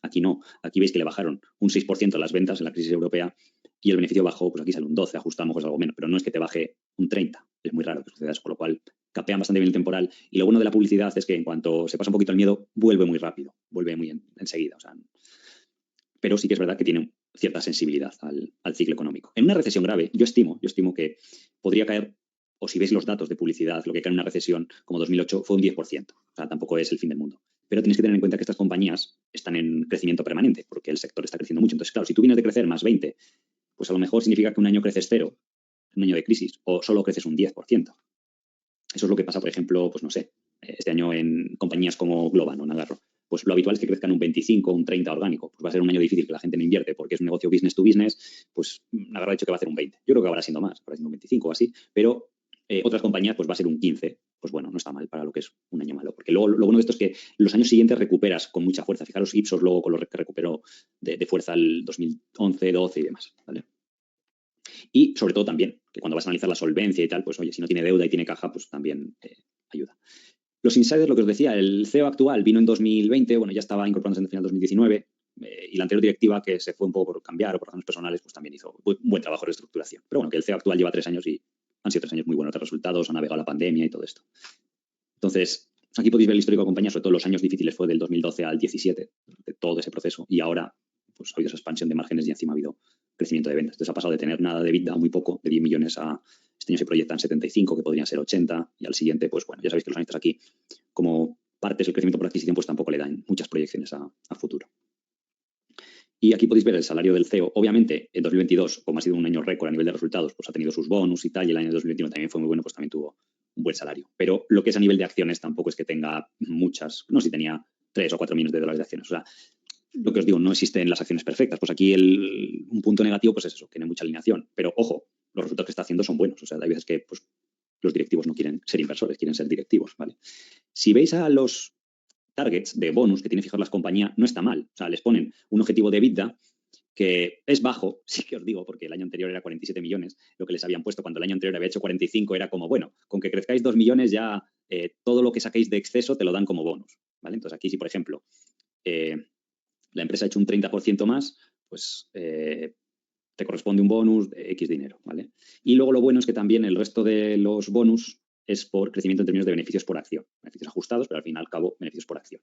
S1: Aquí no. Aquí veis que le bajaron un 6% las ventas en la crisis europea y el beneficio bajó, pues aquí sale un 12, ajustado a lo mejor es algo menos, pero no es que te baje un 30. Es muy raro que suceda eso, con lo cual capean bastante bien el temporal. Y lo bueno de la publicidad es que en cuanto se pasa un poquito el miedo, vuelve muy rápido, vuelve muy enseguida. O sea, pero sí que es verdad que tiene cierta sensibilidad al ciclo económico. En una recesión grave, yo estimo que podría caer, o si veis los datos de publicidad, lo que cae en una recesión como 2008 fue un 10%. O sea, tampoco es el fin del mundo. Pero tienes que tener en cuenta que estas compañías están en crecimiento permanente, porque el sector está creciendo mucho. Entonces, claro, si tú vienes de crecer más 20, pues a lo mejor significa que un año creces 0, un año de crisis, o solo creces un 10%. Eso es lo que pasa, por ejemplo, pues no sé, este año en compañías como Globan o Nagarro. Pues lo habitual es que crezcan un 25, un 30 orgánico. Pues va a ser un año difícil que la gente no invierte porque es un negocio business to business, pues Nagarro ha dicho que va a hacer un 20. Yo creo que habrá siendo más, habrá siendo un 25 o así, pero otras compañías pues va a ser un 15. Pues bueno, no está mal para lo que es un año malo. Porque luego lo bueno de esto es que los años siguientes recuperas con mucha fuerza. Fijaros Ipsos luego con lo que recuperó de fuerza el 2011, 12 y demás, ¿vale? Y sobre todo también, que cuando vas a analizar la solvencia y tal, pues oye, si no tiene deuda y tiene caja, pues también ayuda. Los insiders, lo que os decía, el CEO actual vino en 2020, bueno, ya estaba incorporándose en el final de 2019, y la anterior directiva, que se fue un poco por cambiar o por razones personales, pues también hizo un buen trabajo de reestructuración. Pero bueno, que el CEO actual lleva 3 años y han sido 3 años muy buenos de resultados, ha navegado la pandemia y todo esto. Entonces, aquí podéis ver el histórico de compañía, sobre todo los años difíciles fue del 2012 al 17, de todo ese proceso, y ahora pues ha habido esa expansión de márgenes y encima ha habido crecimiento de ventas. Entonces ha pasado de tener nada de EBITDA, muy poco, de 10 millones a este año se proyectan 75, que podrían ser 80, y al siguiente, pues bueno, ya sabéis que los analistas aquí, como partes del crecimiento por adquisición, pues tampoco le dan muchas proyecciones a futuro. Y aquí podéis ver el salario del CEO. Obviamente, en 2022, como ha sido un año récord a nivel de resultados, pues ha tenido sus bonus y tal, y el año 2021 también fue muy bueno, pues también tuvo un buen salario. Pero lo que es a nivel de acciones tampoco es que tenga muchas, no sé si tenía 3 o 4 millones de dólares de acciones. O sea, lo que os digo, no existen las acciones perfectas. Pues aquí un punto negativo, pues es eso, tiene mucha alineación. Pero ojo, los resultados que está haciendo son buenos. O sea, hay veces que pues, los directivos no quieren ser inversores, quieren ser directivos, ¿vale? Si veis a los targets de bonus que tienen fijados las compañías, no está mal. O sea, les ponen un objetivo de EBITDA que es bajo, sí que os digo, porque el año anterior era 47 millones, lo que les habían puesto cuando el año anterior había hecho 45 era como, bueno, con que crezcáis 2 millones ya todo lo que saquéis de exceso te lo dan como bonus, ¿vale? Entonces aquí si, por ejemplo, la empresa ha hecho un 30% más, pues te corresponde un bonus de X dinero, ¿vale? Y luego lo bueno es que también el resto de los bonus es por crecimiento en términos de beneficios por acción. Beneficios ajustados, pero al fin y al cabo, beneficios por acción.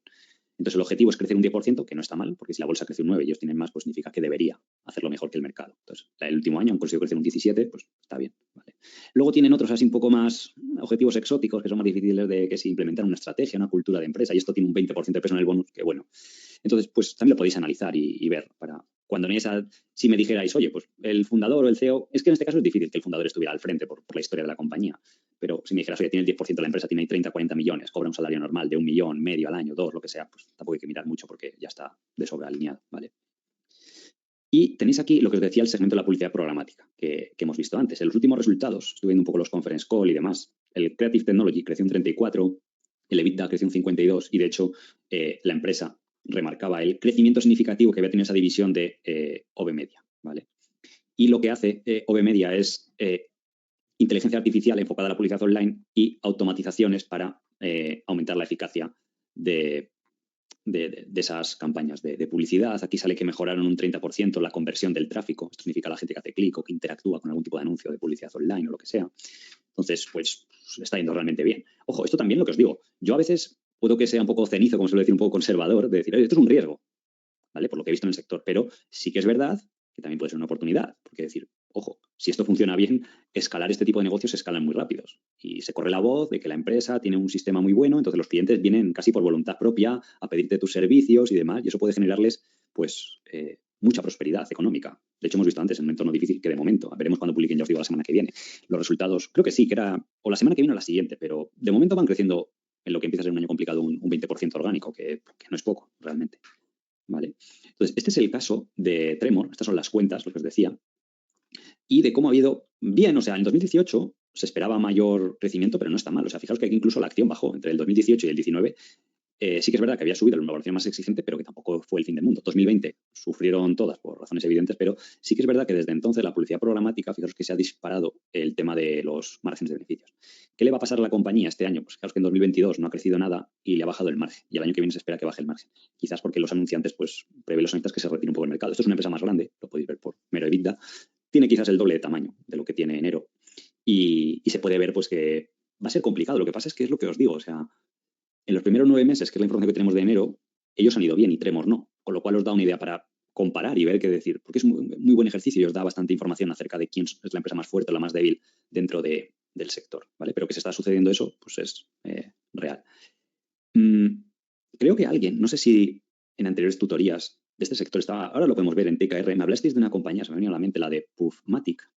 S1: Entonces, el objetivo es crecer un 10%, que no está mal, porque si la bolsa crece un 9% y ellos tienen más, pues significa que debería hacerlo mejor que el mercado. Entonces, el último año han conseguido crecer un 17%, pues está bien, ¿vale? Luego tienen otros así un poco más objetivos exóticos, que son más difíciles de que se implementar una estrategia, una cultura de empresa, y esto tiene un 20% de peso en el bonus, que bueno, Entonces, pues también lo podéis analizar y ver para cuando en esa, si me dijerais, oye, pues el fundador o el CEO, es que en este caso es difícil que el fundador estuviera al frente por la historia de la compañía, pero si me dijeras, oye, tiene el 10% de la empresa, tiene ahí 30, 40 millones, cobra un salario normal de 1,5 millones al año, 2, lo que sea, pues tampoco hay que mirar mucho porque ya está de sobra alineado, ¿vale? Y tenéis aquí lo que os decía el segmento de la publicidad programática que hemos visto antes. En los últimos resultados, estuve viendo un poco los conference call y demás, el Creative Technology creció un 34%, el EBITDA creció un 52% y de hecho la empresa remarcaba el crecimiento significativo que había tenido esa división de OB Media, ¿vale? Y lo que hace OB Media es inteligencia artificial enfocada a la publicidad online y automatizaciones para aumentar la eficacia de esas campañas de publicidad. Aquí sale que mejoraron un 30% la conversión del tráfico. Esto significa la gente que hace clic o que interactúa con algún tipo de anuncio de publicidad online o lo que sea. Entonces, pues está yendo realmente bien. Ojo, esto también lo que os digo. Yo a veces puedo que sea un poco cenizo, como suelo decir, un poco conservador, de decir, oye, esto es un riesgo, ¿vale? Por lo que he visto en el sector. Pero sí que es verdad que también puede ser una oportunidad. Porque decir, ojo, si esto funciona bien, escalar este tipo de negocios se escalan muy rápidos. Y se corre la voz de que la empresa tiene un sistema muy bueno, entonces los clientes vienen casi por voluntad propia a pedirte tus servicios y demás, y eso puede generarles, pues, mucha prosperidad económica. De hecho, hemos visto antes en un entorno difícil que de momento, veremos cuando publiquen, ya os digo, la semana que viene. Los resultados, creo que sí, que era o la semana que viene o la siguiente, pero de momento van creciendo en lo que empieza a ser un año complicado un 20% orgánico, que no es poco, realmente. ¿Vale? Entonces, este es el caso de Tremor, estas son las cuentas, lo que os decía, y de cómo ha habido bien, o sea, en 2018 se esperaba mayor crecimiento, pero no está mal. O sea, fijaos que aquí incluso la acción bajó entre el 2018 y el 19. Sí que es verdad que había subido la valoración más exigente, pero que tampoco fue el fin del mundo. 2020 sufrieron todas por razones evidentes, pero sí que es verdad que desde entonces la publicidad programática, fijaos que se ha disparado el tema de los márgenes de beneficios. ¿Qué le va a pasar a la compañía este año? Pues fijaos que en 2022 no ha crecido nada y le ha bajado el margen. Y el año que viene se espera que baje el margen. Quizás porque los anunciantes, pues, prevé los anunciantes que se retire un poco el mercado. Esto es una empresa más grande, lo podéis ver por mero EBITDA. Tiene quizás el doble de tamaño de lo que tiene enero. Y se puede ver, pues, que va a ser complicado. Lo que pasa es que es lo que os digo, o sea, en los primeros 9 meses, que es la información que tenemos de enero, ellos han ido bien y Tremor no. Con lo cual os da una idea para comparar y ver qué decir. Porque es muy buen ejercicio y os da bastante información acerca de quién es la empresa más fuerte o la más débil dentro del sector, ¿vale? Pero que se está sucediendo eso, pues es real. Creo que alguien, no sé si en anteriores tutorías de este sector estaba, ahora lo podemos ver en TKR, me hablasteis de una compañía, se me venía a la mente la de Puffmatic,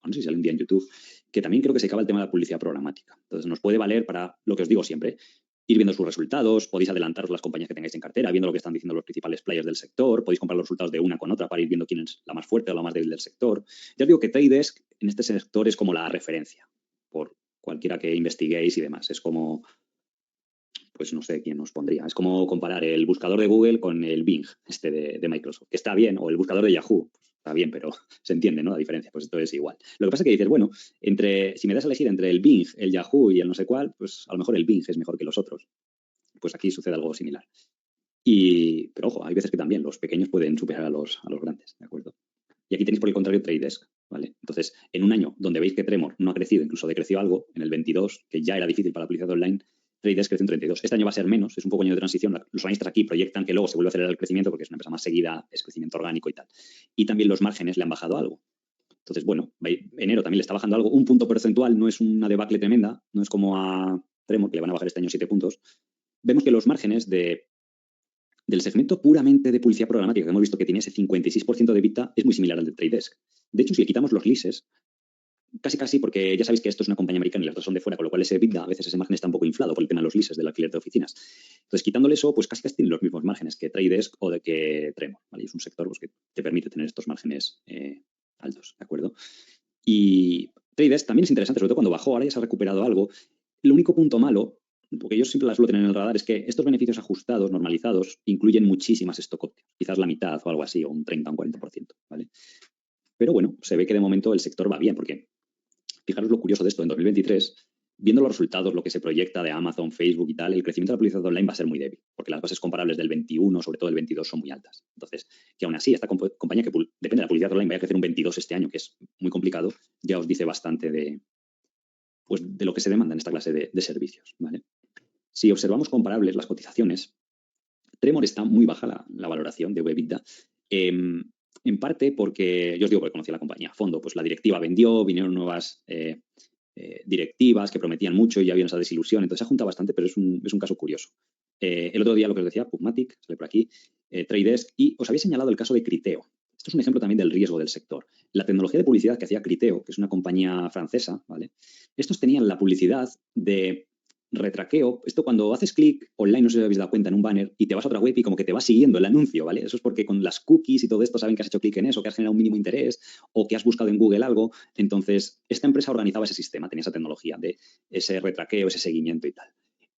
S1: no sé si sale un día en YouTube, que también creo que se acaba el tema de la publicidad programática. Entonces nos puede valer para lo que os digo siempre, ir viendo sus resultados, podéis adelantaros las compañías que tengáis en cartera, viendo lo que están diciendo los principales players del sector, podéis comparar los resultados de una con otra para ir viendo quién es la más fuerte o la más débil del sector. Ya os digo que TradeDesk en este sector es como la referencia, por cualquiera que investiguéis y demás. Es como, pues no sé quién os pondría. Es como comparar el buscador de Google con el Bing, de Microsoft, que está bien, o el buscador de Yahoo, pues, está bien, pero se entiende, ¿no? La diferencia, pues esto es igual. Lo que pasa es que dices, bueno, si me das a elegir entre el Bing, el Yahoo y el no sé cuál, pues a lo mejor el Bing es mejor que los otros. Pues aquí sucede algo similar. Pero ojo, hay veces que también los pequeños pueden superar a los grandes, ¿de acuerdo? Y aquí tenéis por el contrario TradeDesk, ¿vale? Entonces, en un año donde veis que Tremor no ha crecido, incluso decreció algo, en el 22, que ya era difícil para la publicidad online, TradeDesk creció en 32. Este año va a ser menos, es un poco año de transición. Los analistas aquí proyectan que luego se vuelve a acelerar el crecimiento porque es una empresa más seguida, es crecimiento orgánico y tal. Y también los márgenes le han bajado algo. Entonces, bueno, enero también le está bajando algo. Un punto porcentual no es una debacle tremenda, no es como a Tremor, que le van a bajar este año 7 puntos. Vemos que los márgenes del segmento puramente de publicidad programática, que hemos visto que tiene ese 56% de EBITDA, es muy similar al de TradeDesk. De hecho, si le quitamos los leases, casi, porque ya sabéis que esto es una compañía americana y las otras son de fuera, con lo cual ese EBITDA, a veces ese margen está un poco inflado por el tema de los leases del alquiler de oficinas. Entonces, quitándole eso, pues casi tienen los mismos márgenes que TradeDesk o de que Tremor, ¿vale? Es un sector pues, que te permite tener estos márgenes altos, ¿de acuerdo? Y TradeDesk también es interesante, sobre todo cuando bajó, ahora ya se ha recuperado algo. El único punto malo, porque yo siempre las suelo tener en el radar, es que estos beneficios ajustados, normalizados, incluyen muchísimas stock options, quizás la mitad o algo así, o un 30 o un 40%, ¿vale? Pero bueno, se ve que de momento el sector va bien, porque fijaros lo curioso de esto, en 2023, viendo los resultados, lo que se proyecta de Amazon, Facebook y tal, el crecimiento de la publicidad online va a ser muy débil, porque las bases comparables del 21, sobre todo el 22, son muy altas. Entonces, que aún así esta compañía que depende de la publicidad online vaya a crecer un 22 este año, que es muy complicado, ya os dice bastante de lo que se demanda en esta clase de servicios, ¿vale? Si observamos comparables las cotizaciones, Tremor está muy baja la valoración de EBITDA, en parte porque, yo os digo porque conocía la compañía a fondo, pues la directiva vendió, vinieron nuevas directivas que prometían mucho y ya había esa desilusión, entonces se ha juntado bastante, pero es un caso curioso. El otro día lo que os decía, Puffmatic, sale por aquí, Trade Desk, y os había señalado el caso de Criteo. Esto es un ejemplo también del riesgo del sector. La tecnología de publicidad que hacía Criteo, que es una compañía francesa, ¿vale? Estos tenían la publicidad de retraqueo. Esto cuando haces clic online, no sé si os habéis dado cuenta, en un banner y te vas a otra web y como que te va siguiendo el anuncio, ¿vale? Eso es porque con las cookies y todo esto saben que has hecho clic en eso, que has generado un mínimo interés o que has buscado en Google algo. Entonces, esta empresa organizaba ese sistema, tenía esa tecnología de ese retraqueo, ese seguimiento y tal.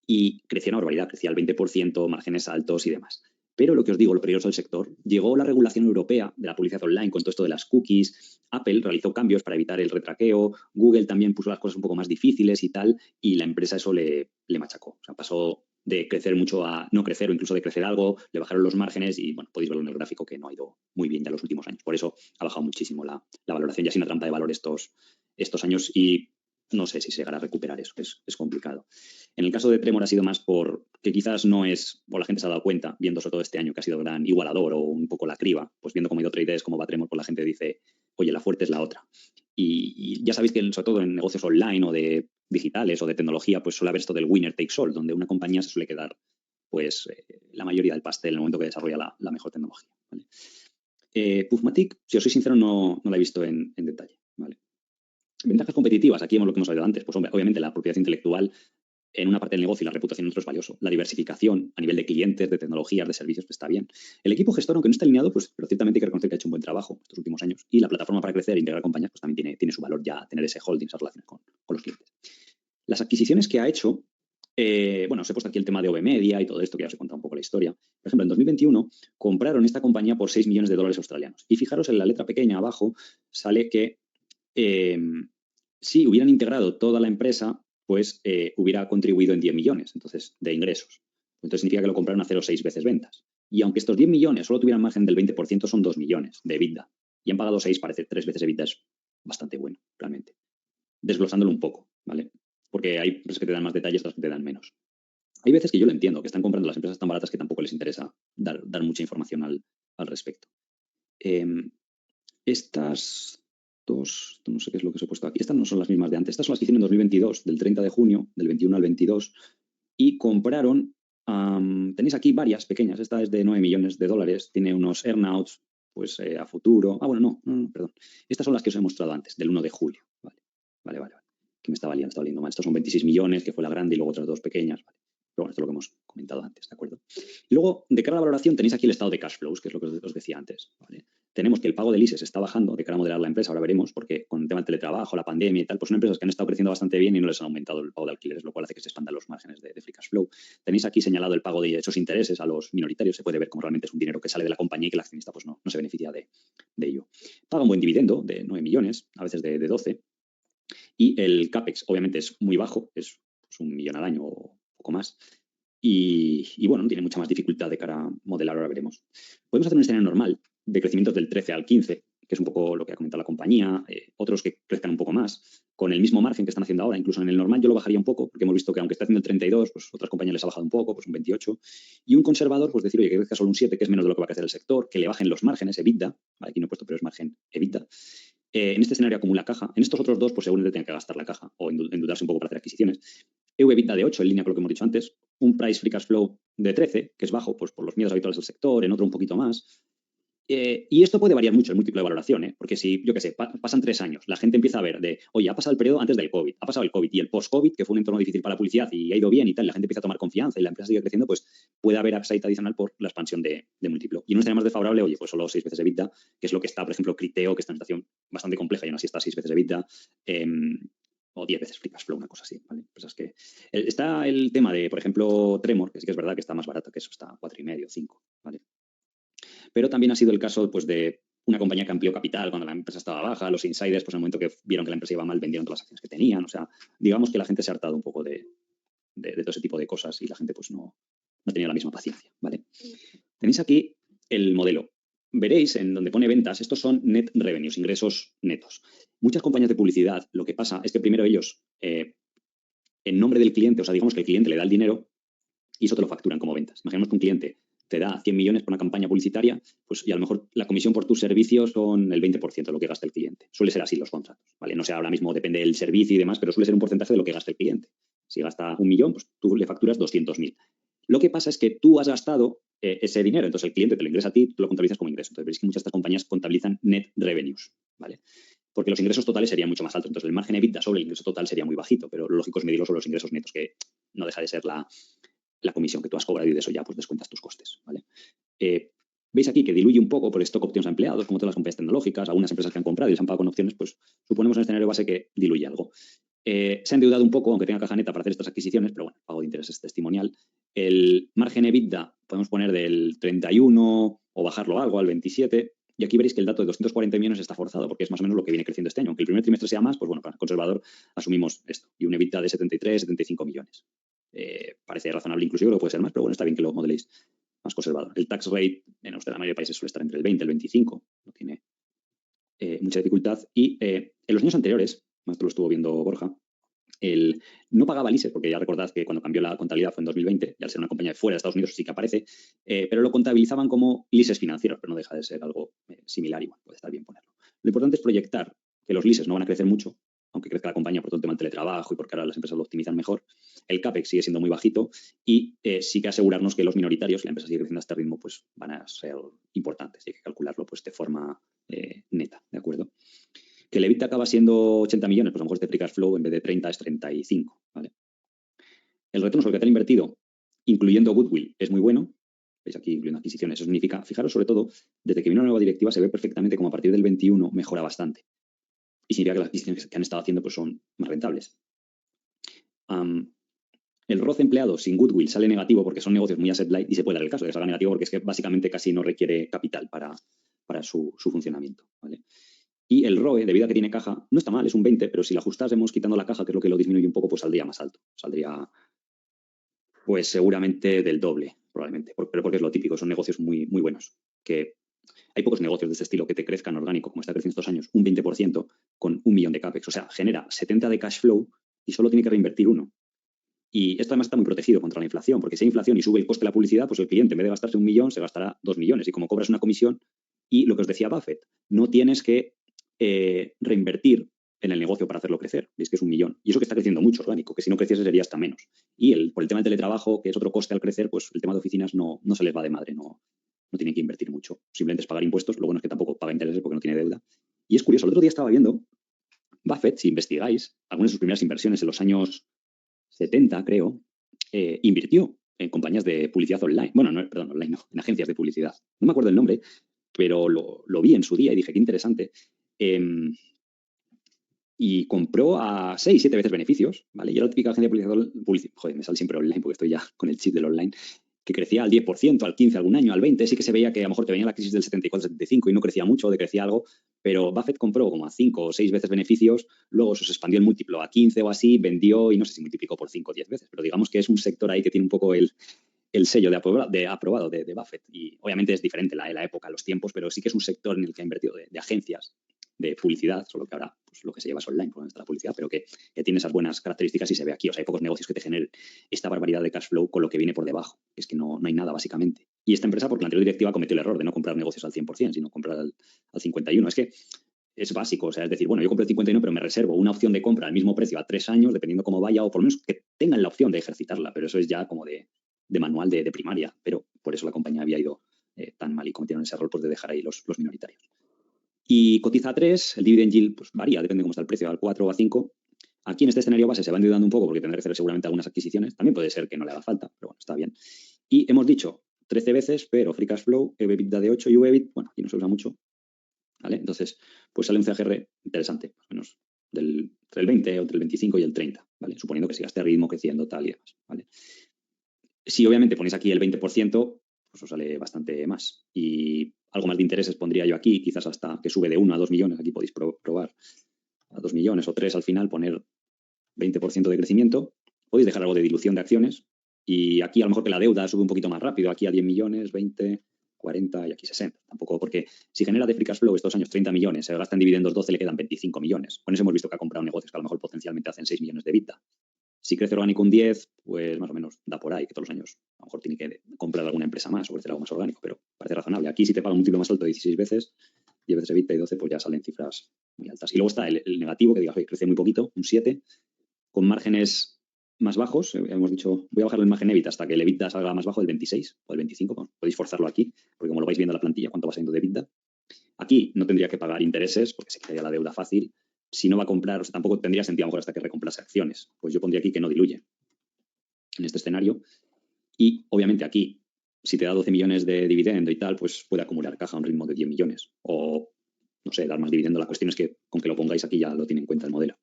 S1: Y crecía una barbaridad, crecía al 20%, márgenes altos y demás. Pero lo que os digo, lo peligroso del sector, llegó la regulación europea de la publicidad online con todo esto de las cookies, Apple realizó cambios para evitar el retraqueo, Google también puso las cosas un poco más difíciles y tal, y la empresa eso le machacó. O sea, pasó de crecer mucho a no crecer o incluso de crecer algo, le bajaron los márgenes y, bueno, podéis verlo en el gráfico que no ha ido muy bien ya los últimos años. Por eso ha bajado muchísimo la valoración, ya sin una trampa de valor estos años, y no sé si se llegará a recuperar eso, es complicado. En el caso de Tremor ha sido más por que quizás no es, o la gente se ha dado cuenta, viendo sobre todo este año que ha sido gran igualador o un poco la criba, pues viendo cómo ha ido Trade Desk, cómo va Tremor, pues la gente dice, oye, la fuerte es la otra. Y ya sabéis que sobre todo en negocios online o de digitales o de tecnología, pues suele haber esto del winner takes all, donde una compañía se suele quedar pues la mayoría del pastel en el momento que desarrolla la mejor tecnología. ¿Vale? Puffmatic, si os soy sincero, no la he visto en detalle. ¿Vale? Ventajas competitivas, aquí hemos lo que hemos hablado antes, pues hombre, obviamente la propiedad intelectual en una parte del negocio y la reputación en otro es valioso. La diversificación a nivel de clientes, de tecnologías, de servicios, pues está bien. El equipo gestor, aunque no está alineado, pues, pero ciertamente hay que reconocer que ha hecho un buen trabajo estos últimos años. Y la plataforma para crecer e integrar compañías, pues también tiene su valor ya tener ese holding, esas relaciones con los clientes. Las adquisiciones que ha hecho, bueno, os he puesto aquí el tema de OBMedia y todo esto, que ya os he contado un poco la historia. Por ejemplo, en 2021 compraron esta compañía por 6 millones de dólares australianos. Y fijaros en la letra pequeña abajo, sale que si hubieran integrado toda la empresa, pues hubiera contribuido en 10 millones, entonces, de ingresos. Entonces significa que lo compraron a 0,6 veces ventas. Y aunque estos 10 millones solo tuvieran margen del 20%, son 2 millones de EBITDA. Y han pagado 6, parece 3 veces EBITDA, es bastante bueno, realmente. Desglosándolo un poco, ¿vale? Porque hay empresas que te dan más detalles, otras que te dan menos. Hay veces que yo lo entiendo, que están comprando las empresas tan baratas que tampoco les interesa dar mucha información al respecto. Estas dos, no sé qué es lo que os he puesto aquí, estas no son las mismas de antes, estas son las que hicieron en 2022, del 30 de junio, del 21 al 22, y compraron, tenéis aquí varias pequeñas, esta es de 9 millones de dólares, tiene unos earnouts pues a futuro, bueno, no, perdón, estas son las que os he mostrado antes, del 1 de julio, vale, que me estaba liando mal, estos son 26 millones, que fue la grande, y luego otras dos pequeñas, vale. Pero bueno, esto es lo que hemos comentado antes, ¿de acuerdo? Y luego, de cara a la valoración, tenéis aquí el estado de cash flows, que es lo que os decía antes, ¿vale? Tenemos que el pago del ISE se está bajando de cara a modelar la empresa, ahora veremos, porque con el tema del teletrabajo, la pandemia y tal, pues son empresas que han estado creciendo bastante bien y no les han aumentado el pago de alquileres, lo cual hace que se expandan los márgenes de free cash flow. Tenéis aquí señalado el pago de esos intereses a los minoritarios, se puede ver como realmente es un dinero que sale de la compañía y que el accionista pues no se beneficia de ello. Paga un buen dividendo de 9 millones, a veces de 12, y el CAPEX obviamente es muy bajo, es pues, 1 millón al año o poco más. Y bueno, no tiene mucha más dificultad de cara a modelar, ahora veremos. Podemos hacer un escenario normal de crecimientos del 13 al 15, que es un poco lo que ha comentado la compañía, otros que crezcan un poco más, con el mismo margen que están haciendo ahora. Incluso en el normal yo lo bajaría un poco, porque hemos visto que aunque está haciendo el 32, pues otras compañías les ha bajado un poco, pues un 28. Y un conservador, pues decir, oye, que crezca solo un 7, que es menos de lo que va a crecer el sector, que le bajen los márgenes, EBITDA, aquí no he puesto, pero es margen EBITDA. En este escenario acumula caja. En estos otros dos, pues seguramente tiene que gastar la caja o endeudarse un poco para hacer adquisiciones. EBITDA de 8, en línea con lo que hemos dicho antes. Un price free cash flow de 13, que es bajo, pues por los miedos habituales del sector, en otro un poquito más. Y esto puede variar mucho el múltiplo de valoración, porque si, yo qué sé, pasan 3 años, la gente empieza a ver de, oye, ha pasado el periodo antes del COVID, ha pasado el COVID y el post-COVID, que fue un entorno difícil para la publicidad y ha ido bien y tal, la gente empieza a tomar confianza y la empresa sigue creciendo, pues puede haber upside adicional por la expansión de múltiplo. Y no estaría más desfavorable, oye, pues solo 6 veces EBITDA, que es lo que está, por ejemplo, Criteo, que está en una situación bastante compleja y aún así está 6 veces EBITDA, o 10 veces free cash flow, una cosa así, ¿vale? Pues es que está el tema de, por ejemplo, Tremor, que sí que es verdad que está más barato que eso, está 4,5, 5, ¿vale? Pero también ha sido el caso pues, de una compañía que amplió capital cuando la empresa estaba baja, los insiders, pues en el momento que vieron que la empresa iba mal, vendieron todas las acciones que tenían. O sea, digamos que la gente se ha hartado un poco de todo ese tipo de cosas y la gente pues no tenía la misma paciencia, ¿vale? Tenéis aquí el modelo. Veréis en donde pone ventas, estos son net revenues, ingresos netos. Muchas compañías de publicidad, lo que pasa es que primero ellos, en nombre del cliente, o sea, digamos que el cliente le da el dinero y eso te lo facturan como ventas. Imaginemos que un cliente te da 100 millones por una campaña publicitaria, pues y a lo mejor la comisión por tus servicios son el 20% de lo que gasta el cliente. Suele ser así los contratos, ¿vale? No sé, ahora mismo depende del servicio y demás, pero suele ser un porcentaje de lo que gasta el cliente. Si gasta 1 millón, pues tú le facturas 200.000. Lo que pasa es que tú has gastado ese dinero. Entonces el cliente te lo ingresa a ti, tú lo contabilizas como ingreso. Entonces veréis que muchas de estas compañías contabilizan net revenues, ¿vale? Porque los ingresos totales serían mucho más altos. Entonces el margen EBITDA sobre el ingreso total sería muy bajito, pero lo lógico es medirlo sobre los ingresos netos, que no deja de ser la comisión que tú has cobrado y de eso ya pues descuentas tus costes, ¿vale? Veis aquí que diluye un poco por stock opciones a empleados, como todas las compañías tecnológicas, algunas empresas que han comprado y les han pagado con opciones, pues suponemos en el escenario base que diluye algo. Se ha endeudado un poco, aunque tenga caja neta para hacer estas adquisiciones, pero bueno, pago de intereses testimonial. El margen EBITDA podemos poner del 31 o bajarlo algo al 27. Y aquí veréis que el dato de 240 millones está forzado, porque es más o menos lo que viene creciendo este año. Aunque el primer trimestre sea más, pues bueno, para el conservador asumimos esto. Y un EBITDA de 73, 75 millones. Parece razonable inclusive, lo puede ser más, pero bueno, está bien que lo modeléis más conservador. El tax rate en Australia, la mayoría de países suele estar entre el 20 y el 25. No tiene mucha dificultad. Y en los años anteriores, esto lo estuvo viendo Borja, no pagaba leases, porque ya recordad que cuando cambió la contabilidad fue en 2020, y al ser una compañía de fuera de Estados Unidos sí que aparece, pero lo contabilizaban como leases financieros, pero no deja de ser algo similar, igual puede estar bien ponerlo. Lo importante es proyectar que los leases no van a crecer mucho, aunque crezca la compañía por todo el tema del teletrabajo y porque ahora las empresas lo optimizan mejor. El CAPEX sigue siendo muy bajito y sí que asegurarnos que los minoritarios, la empresa sigue creciendo a este ritmo, pues van a ser importantes y hay que calcularlo pues de forma neta, ¿de acuerdo? Que el EBITDA acaba siendo 80 millones, pues a lo mejor este free cash flow en vez de 30 es 35, ¿vale? El retorno sobre el capital invertido, incluyendo goodwill, es muy bueno. Veis aquí, incluyendo adquisiciones. Eso significa, fijaros sobre todo, desde que vino una nueva directiva se ve perfectamente como a partir del 21 mejora bastante. Y significa que las adquisiciones que han estado haciendo pues son más rentables. El ROC empleado sin goodwill sale negativo porque son negocios muy asset light y se puede dar el caso de que salga negativo porque es que básicamente casi no requiere capital para su funcionamiento, ¿vale? Y el ROE, debido a que tiene caja, no está mal, es un 20, pero si lo ajustásemos quitando la caja, que es lo que lo disminuye un poco, pues saldría más alto. Saldría, pues seguramente del doble, probablemente. Pero porque es lo típico, son negocios muy, muy buenos. Que hay pocos negocios de este estilo que te crezcan orgánico, como está creciendo estos años, un 20% con 1 millón de CAPEX. O sea, genera 70 de cash flow y solo tiene que reinvertir 1. Y esto además está muy protegido contra la inflación, porque si hay inflación y sube el coste de la publicidad, pues el cliente en vez de gastarse 1 millón, se gastará 2 millones. Y como cobras una comisión, y lo que os decía Buffett, no tienes que reinvertir en el negocio para hacerlo crecer. Veis que es 1 millón. Y eso que está creciendo mucho orgánico, que si no creciese sería hasta menos. Y por el tema del teletrabajo, que es otro coste al crecer, pues el tema de oficinas no se les va de madre, no tienen que invertir mucho. Simplemente es pagar impuestos, lo bueno es que tampoco paga intereses porque no tiene deuda. Y es curioso, el otro día estaba viendo, Buffett, si investigáis, algunas de sus primeras inversiones en los años 70, creo, invirtió en compañías de publicidad online. Bueno, no, perdón, online no, en agencias de publicidad. No me acuerdo el nombre, pero lo vi en su día y dije, qué interesante. Y compró a 6, 7 veces beneficios, ¿vale? Y era la típica agencia de publicidad, joder, me sale siempre online porque estoy ya con el chip del online, que crecía al 10%, al 15%, algún año, al 20%. Sí que se veía que a lo mejor te venía la crisis del 74, 75 y no crecía mucho, decrecía algo, pero Buffett compró como a 5 o 6 veces beneficios, luego se expandió el múltiplo a 15 o así, vendió y no sé si multiplicó por 5 o 10 veces, pero digamos que es un sector ahí que tiene un poco el sello de aprobado de Buffett. Y obviamente es diferente la época, los tiempos, pero sí que es un sector en el que ha invertido de agencias de publicidad, solo que ahora pues, lo que se lleva es online, por donde está la publicidad, pero que tiene esas buenas características y se ve aquí. O sea, hay pocos negocios que te generen esta barbaridad de cash flow con lo que viene por debajo. Es que no hay nada, básicamente. Y esta empresa, porque la anterior directiva cometió el error de no comprar negocios al 100%, sino comprar al 51%. Es que es básico, o sea, es decir, bueno, yo compré el 51, pero me reservo una opción de compra al mismo precio a 3 años, dependiendo cómo vaya, o por lo menos que tengan la opción de ejercitarla, pero eso es ya como de manual de primaria, pero por eso la compañía había ido tan mal y cometieron ese error pues, de dejar ahí los minoritarios. Y cotiza a 3, el dividend yield pues, varía, depende de cómo está el precio, al 4 o a 5. Aquí en este escenario base se va endeudando un poco porque tendrá que hacer seguramente algunas adquisiciones. También puede ser que no le haga falta, pero bueno, está bien. Y hemos dicho 13 veces, pero free cash flow, EBITDA de 8 y UEBIT, bueno, aquí no se usa mucho, ¿vale? Entonces, pues sale un CAGR interesante, más o menos entre el 20 o entre el 25 y el 30, ¿vale? Suponiendo que siga este ritmo creciendo tal y demás, ¿vale? Si obviamente ponéis aquí el 20%, pues os sale bastante más. Y algo más de intereses pondría yo aquí, quizás hasta que sube de 1 a 2 millones. Aquí podéis probar a 2 millones o 3 al final, poner 20% de crecimiento. Podéis dejar algo de dilución de acciones. Y aquí a lo mejor que la deuda sube un poquito más rápido. Aquí a 10 millones, 20, 40 y aquí 60. Tampoco, porque si genera de free cash flow estos años 30 millones, se gasta en dividendos 12, le quedan 25 millones. Con eso hemos visto que ha comprado negocios que a lo mejor potencialmente hacen 6 millones de EBITDA. Si crece orgánico un 10, pues más o menos da por ahí, que todos los años a lo mejor tiene que comprar alguna empresa más o crecer algo más orgánico, pero parece razonable. Aquí si te paga un múltiplo más alto de 16 veces, 10 veces EBITDA y 12, pues ya salen cifras muy altas. Y luego está el negativo, que diga, oye, crece muy poquito, un 7, con márgenes más bajos. Hemos dicho, voy a bajar el margen EBIT hasta que el EBITDA salga más bajo del 26 o del 25. Bueno, podéis forzarlo aquí, porque como lo vais viendo en la plantilla, cuánto va saliendo de EBITDA. Aquí no tendría que pagar intereses, porque se quedaría la deuda fácil. Si no va a comprar, o sea, tampoco tendría sentido a lo mejor hasta que recomprase acciones. Pues yo pondría aquí que no diluye en este escenario. Y obviamente aquí, si te da 12 millones de dividendo y tal, pues puede acumular caja a un ritmo de 10 millones. O, no sé, dar más dividendo. La cuestión es que con que lo pongáis aquí ya lo tiene en cuenta el modelo.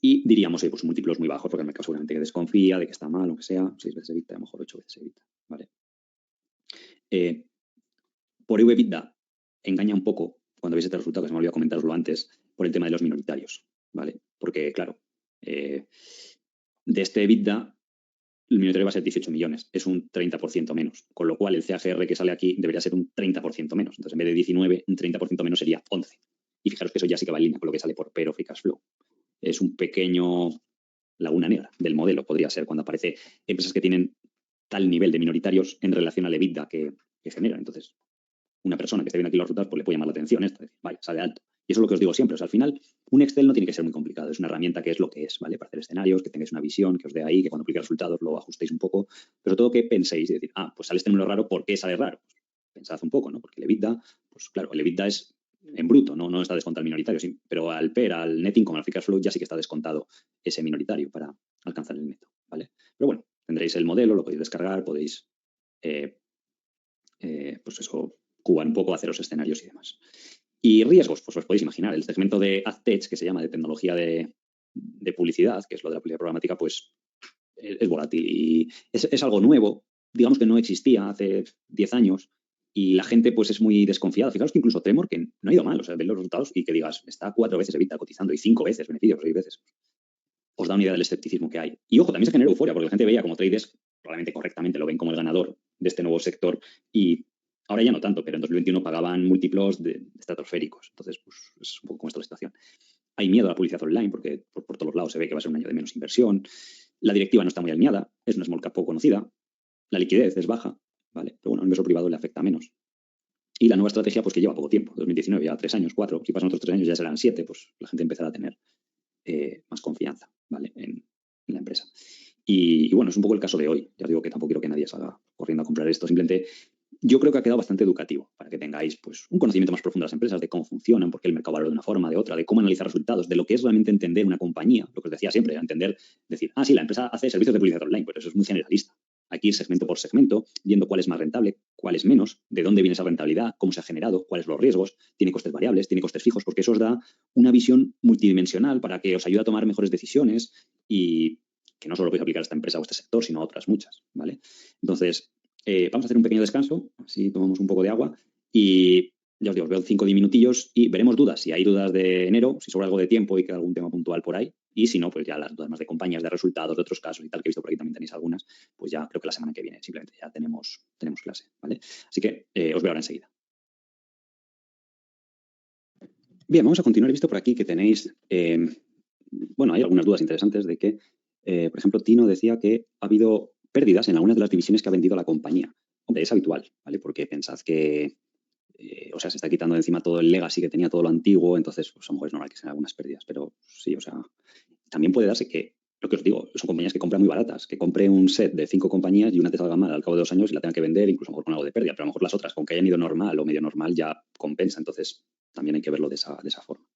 S1: Y diríamos, pues múltiplos muy bajos, porque el mercado seguramente que desconfía de que está mal, o que sea, 6 veces EBITDA, a lo mejor 8 veces EBITDA, ¿vale? Por EBITDA engaña un poco, cuando veis este resultado, que se me olvidó comentaroslo antes, por el tema de los minoritarios, ¿vale? Porque, claro, de este EBITDA, el minoritario va a ser 18 millones, es un 30% menos, con lo cual el CAGR que sale aquí debería ser un 30% menos. Entonces, en vez de 19, un 30% menos sería 11. Y fijaros que eso ya sí que va en línea con lo que sale por Pero Free Cash Flow. Es un pequeño laguna negra del modelo, podría ser, cuando aparece empresas que tienen tal nivel de minoritarios en relación al EBITDA que generan. Entonces, una persona que esté viendo aquí los resultados, pues le puede llamar la atención esto, decir, vaya, sale alto. Y eso es lo que os digo siempre. O sea, al final, un Excel no tiene que ser muy complicado. Es una herramienta que es lo que es, ¿vale? Para hacer escenarios, que tengáis una visión, que os dé ahí, que cuando apliquéis resultados lo ajustéis un poco. Pero todo que penséis y decir, pues sale este número raro, ¿por qué sale raro? Pues pensad un poco, ¿no? Porque el EBITDA, pues claro, el EBITDA es en bruto, no está descontado el minoritario, sí, pero al PER, al net income, al free cash flow, ya sí que está descontado ese minoritario para alcanzar el neto, ¿vale? Pero bueno, tendréis el modelo, lo podéis descargar, podéis, pues eso, cubar un poco, hacer los escenarios y demás. Y riesgos, pues os podéis imaginar, el segmento de AdTech, que se llama de tecnología de publicidad, que es lo de la publicidad programática, pues es volátil y es algo nuevo, digamos que no existía hace 10 años y la gente pues es muy desconfiada. Fijaros que incluso Tremor, que no ha ido mal, o sea, ven los resultados y que digas, está 4 veces EBITDA cotizando y 5 veces beneficios, 6 veces. Os da una idea del escepticismo que hay. Y ojo, también se genera euforia, porque la gente veía como traders, probablemente correctamente lo ven como el ganador de este nuevo sector y ahora ya no tanto, pero en 2021 pagaban múltiplos estratosféricos. Entonces, pues es un poco como esta la situación. Hay miedo a la publicidad online porque por todos los lados se ve que va a ser un año de menos inversión. La directiva no está muy alineada, es una small cap poco conocida. La liquidez es baja, ¿vale? Pero bueno, al inversor privado le afecta menos. Y la nueva estrategia, pues que lleva poco tiempo, 2019, ya 3 años, 4, si pasan otros 3 años ya serán 7, pues la gente empezará a tener más confianza, ¿vale? En la empresa. Y bueno, es un poco el caso de hoy. Ya os digo que tampoco quiero que nadie salga corriendo a comprar esto. Simplemente yo creo que ha quedado bastante educativo para que tengáis pues, un conocimiento más profundo de las empresas, de cómo funcionan, por qué el mercado valora de una forma, de otra, de cómo analizar resultados, de lo que es realmente entender una compañía. Lo que os decía siempre, entender, decir, sí, la empresa hace servicios de publicidad online, pues eso es muy generalista. Aquí ir segmento por segmento, viendo cuál es más rentable, cuál es menos, de dónde viene esa rentabilidad, cómo se ha generado, cuáles los riesgos, tiene costes variables, tiene costes fijos, porque eso os da una visión multidimensional para que os ayude a tomar mejores decisiones y que no solo podéis aplicar a esta empresa o a este sector, sino a otras muchas, ¿vale? Entonces, vamos a hacer un pequeño descanso, así tomamos un poco de agua y ya os digo, os veo 5 o 10 minutillos y veremos dudas. Si hay dudas de enero, si sobra algo de tiempo y queda algún tema puntual por ahí. Y si no, pues ya las dudas más de compañías, de resultados, de otros casos y tal, que he visto por aquí también tenéis algunas, pues ya creo que la semana que viene simplemente ya tenemos clase, ¿vale? Así que os veo ahora enseguida. Bien, vamos a continuar. He visto por aquí que tenéis, bueno, hay algunas dudas interesantes de que, por ejemplo, Tino decía que ha habido pérdidas en algunas de las divisiones que ha vendido la compañía. Hombre, es habitual, ¿vale? Porque pensad que, o sea, se está quitando de encima todo el legacy que tenía, todo lo antiguo, entonces, pues a lo mejor es normal que sean algunas pérdidas, pero sí, o sea, también puede darse que, lo que os digo, son compañías que compran muy baratas, que compre un set de 5 compañías y una te salga mal al cabo de 2 años y la tengan que vender, incluso a lo mejor con algo de pérdida, pero a lo mejor las otras, con que hayan ido normal o medio normal, ya compensa, entonces también hay que verlo de esa forma.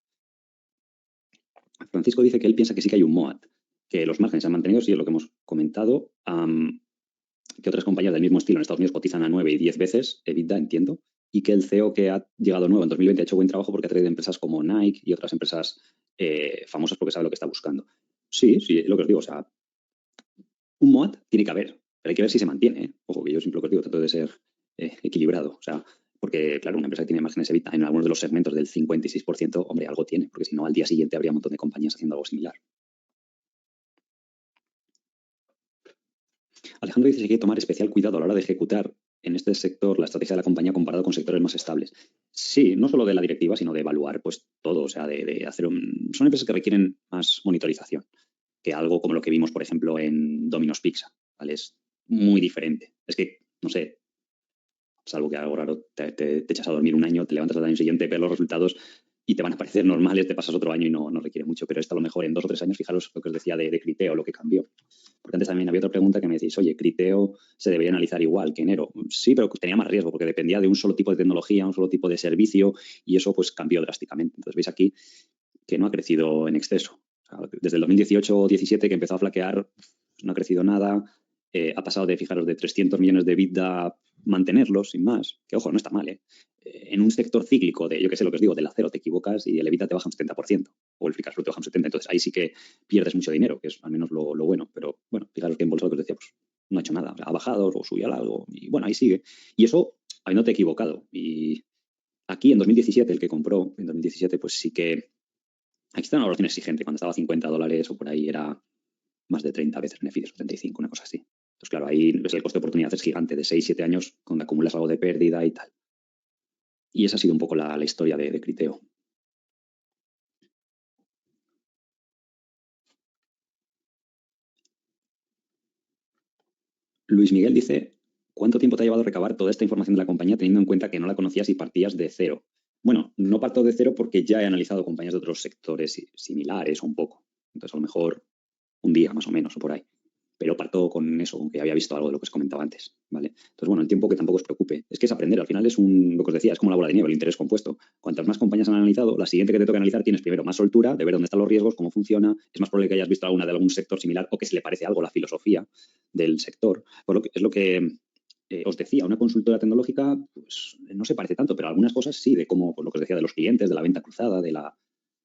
S1: Francisco dice que él piensa que sí que hay un MOAT, que los márgenes se han mantenido, sí es lo que hemos comentado, que otras compañías del mismo estilo en Estados Unidos cotizan a 9 y 10 veces EBITDA, entiendo, y que el CEO que ha llegado nuevo en 2020 ha hecho buen trabajo porque ha traído empresas como Nike y otras empresas famosas porque sabe lo que está buscando. Sí, es lo que os digo, o sea, un MOAT tiene que haber, pero hay que ver si se mantiene, ¿eh? Ojo, que yo siempre lo que os digo, trato de ser equilibrado, o sea, porque, claro, una empresa que tiene márgenes EBITDA en algunos de los segmentos del 56%, hombre, algo tiene, porque si no, al día siguiente habría un montón de compañías haciendo algo similar. Alejandro dice que hay que tomar especial cuidado a la hora de ejecutar en este sector la estrategia de la compañía comparado con sectores más estables. Sí, no solo de la directiva, sino de evaluar pues todo, o sea, de hacer son empresas que requieren más monitorización que algo como lo que vimos, por ejemplo, en Domino's Pizza, ¿vale? Es muy diferente. Es que, no sé, salvo que algo raro, te echas a dormir un año, te levantas al año siguiente, ves los resultados, y te van a parecer normales, te pasas otro año y no requiere mucho, pero esto a lo mejor en 2 o 3 años, fijaros lo que os decía de Criteo, lo que cambió. Porque antes también había otra pregunta que me decís, oye, Criteo se debería analizar igual que Enero. Sí, pero tenía más riesgo porque dependía de un solo tipo de tecnología, un solo tipo de servicio y eso pues cambió drásticamente. Entonces veis aquí que no ha crecido en exceso. O sea, desde el 2018 o 17 que empezó a flaquear, no ha crecido nada. Ha pasado de, fijaros, de 300 millones de EBITDA mantenerlos, sin más. Que, ojo, no está mal, ¿eh? En un sector cíclico de, yo qué sé lo que os digo, del acero te equivocas y el EBITDA te baja un 70%, o el free cash flow te baja un 70%. Entonces, ahí sí que pierdes mucho dinero, que es al menos lo bueno. Pero, bueno, fijaros que en bolsa lo que os decía, pues no ha hecho nada. O sea, ha bajado o subió algo y, bueno, ahí sigue. Y eso, habiéndote equivocado. Y aquí, en 2017, el que compró, en 2017, pues sí que aquí está una valoración exigente. Cuando estaba a $50 o por ahí era más de 30 veces beneficios, 35, una cosa así. Entonces, claro, ahí ves el coste de oportunidad es gigante, de 6, 7 años, donde acumulas algo de pérdida y tal. Y esa ha sido un poco la historia de Criteo. Luis Miguel dice, ¿cuánto tiempo te ha llevado recabar toda esta información de la compañía teniendo en cuenta que no la conocías y partías de cero? Bueno, no parto de cero porque ya he analizado compañías de otros sectores similares o un poco. Entonces, a lo mejor un día más o menos o por ahí. Pero parto con eso, aunque había visto algo de lo que os comentaba antes, ¿vale? Entonces, bueno, el tiempo que tampoco os preocupe. Es que es aprender. Al final es lo que os decía, es como la bola de nieve, el interés compuesto. Cuantas más compañías han analizado, la siguiente que te toca analizar tienes primero más soltura de ver dónde están los riesgos, cómo funciona. Es más probable que hayas visto alguna de algún sector similar o que se le parece algo la filosofía del sector. Es lo que os decía, una consultora tecnológica pues, no se parece tanto, pero algunas cosas sí, de cómo, pues, lo que os decía de los clientes, de la venta cruzada, de la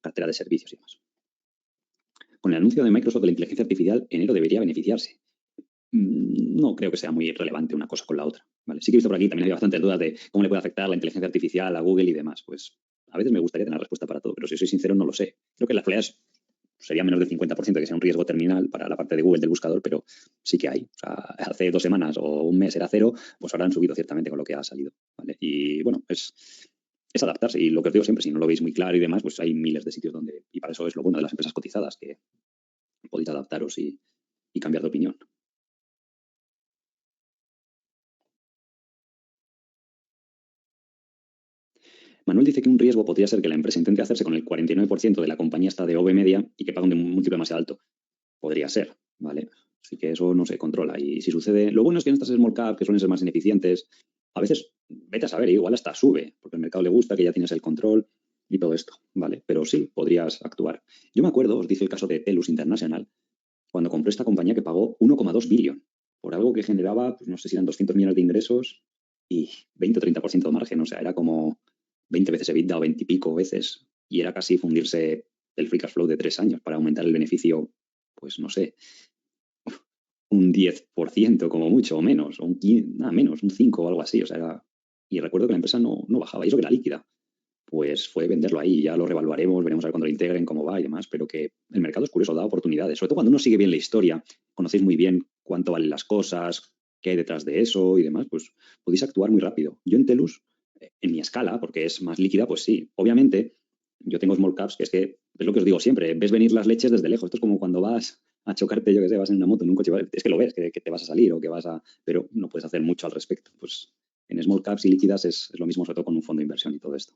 S1: cartera de servicios y demás. Con el anuncio de Microsoft de la inteligencia artificial, enero debería beneficiarse. No creo que sea muy relevante una cosa con la otra. ¿Vale? Sí que he visto por aquí, también hay bastantes dudas de cómo le puede afectar la inteligencia artificial a Google y demás. Pues a veces me gustaría tener respuesta para todo, pero si soy sincero no lo sé. Creo que la probabilidad sería menos del 50% que sea un riesgo terminal para la parte de Google del buscador, pero sí que hay. O sea, hace 2 semanas o un mes era cero, pues ahora han subido ciertamente con lo que ha salido. ¿Vale? Y bueno, es adaptarse. Y lo que os digo siempre, si no lo veis muy claro y demás, pues hay miles de sitios donde, y para eso es lo bueno de las empresas cotizadas, que podéis adaptaros y cambiar de opinión. Manuel dice que un riesgo podría ser que la empresa intente hacerse con el 49% de la compañía esta de OV media y que pague un múltiplo demasiado alto. Podría ser, ¿vale? Así que eso no se controla. Y si sucede, lo bueno es que en estas small cap, que suelen ser más ineficientes, a veces, vete a saber, igual hasta sube, porque al mercado le gusta, que ya tienes el control y todo esto, ¿vale? Pero sí, podrías actuar. Yo me acuerdo, os dice el caso de Telus International, cuando compró esta compañía que pagó 1,2 billón por algo que generaba, pues no sé si eran 200 millones de ingresos y 20 o 30% de margen. O sea, era como 20 veces EBITDA o 20 y pico veces. Y era casi fundirse el free cash flow de 3 años para aumentar el beneficio, pues no sé, un 10% como mucho, o menos, o un 15, nada menos, un 5 o algo así. O sea, y recuerdo que la empresa no bajaba, y eso que era líquida. Pues fue venderlo ahí, ya lo revaluaremos, veremos a ver cuando lo integren, cómo va y demás, pero que el mercado es curioso, da oportunidades, sobre todo cuando uno sigue bien la historia, conocéis muy bien cuánto valen las cosas, qué hay detrás de eso y demás, pues podéis actuar muy rápido. Yo en Telus, en mi escala, porque es más líquida, pues sí, obviamente yo tengo small caps, que es lo que os digo siempre, ves venir las leches desde lejos, esto es como cuando vas a chocarte, yo que sé, vas en una moto, en un coche, es que lo ves, que te vas a salir o que vas a, pero no puedes hacer mucho al respecto, pues en small caps y líquidas es lo mismo, sobre todo con un fondo de inversión y todo esto.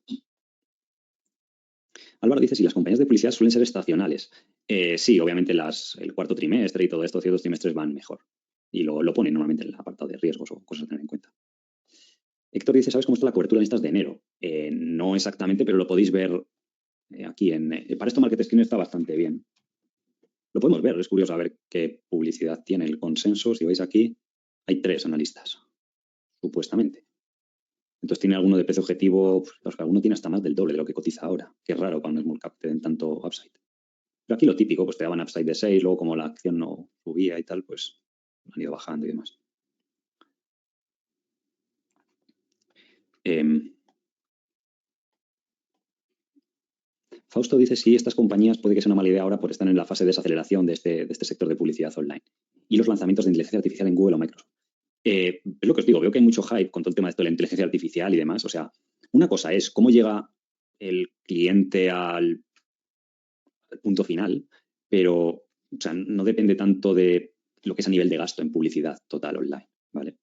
S1: Álvaro dice si las compañías de publicidad suelen ser estacionales. Sí, obviamente el cuarto trimestre y todo esto, ciertos trimestres van mejor. Y lo ponen normalmente en el apartado de riesgos o cosas a tener en cuenta. Héctor dice, ¿sabes cómo está la cobertura de listas de enero? No exactamente, pero lo podéis ver aquí. Para esto Market Screener está bastante bien. Lo podemos ver, es curioso a ver qué publicidad tiene el consenso. Si veis aquí, hay 3 analistas, supuestamente. Entonces tiene alguno de precio objetivo, pues, alguno tiene hasta más del doble de lo que cotiza ahora. Qué raro cuando es small cap te den tanto upside. Pero aquí lo típico, pues te daban upside de 6, luego como la acción no subía y tal, pues han ido bajando y demás. Fausto dice si estas compañías puede que sea una mala idea ahora por estar en la fase de desaceleración de este sector de publicidad online y los lanzamientos de inteligencia artificial en Google o Microsoft. Es lo que os digo, veo que hay mucho hype con todo el tema de esto de la inteligencia artificial y demás. O sea, una cosa es cómo llega el cliente al punto final, pero o sea, no depende tanto de lo que es a nivel de gasto en publicidad total online, ¿vale?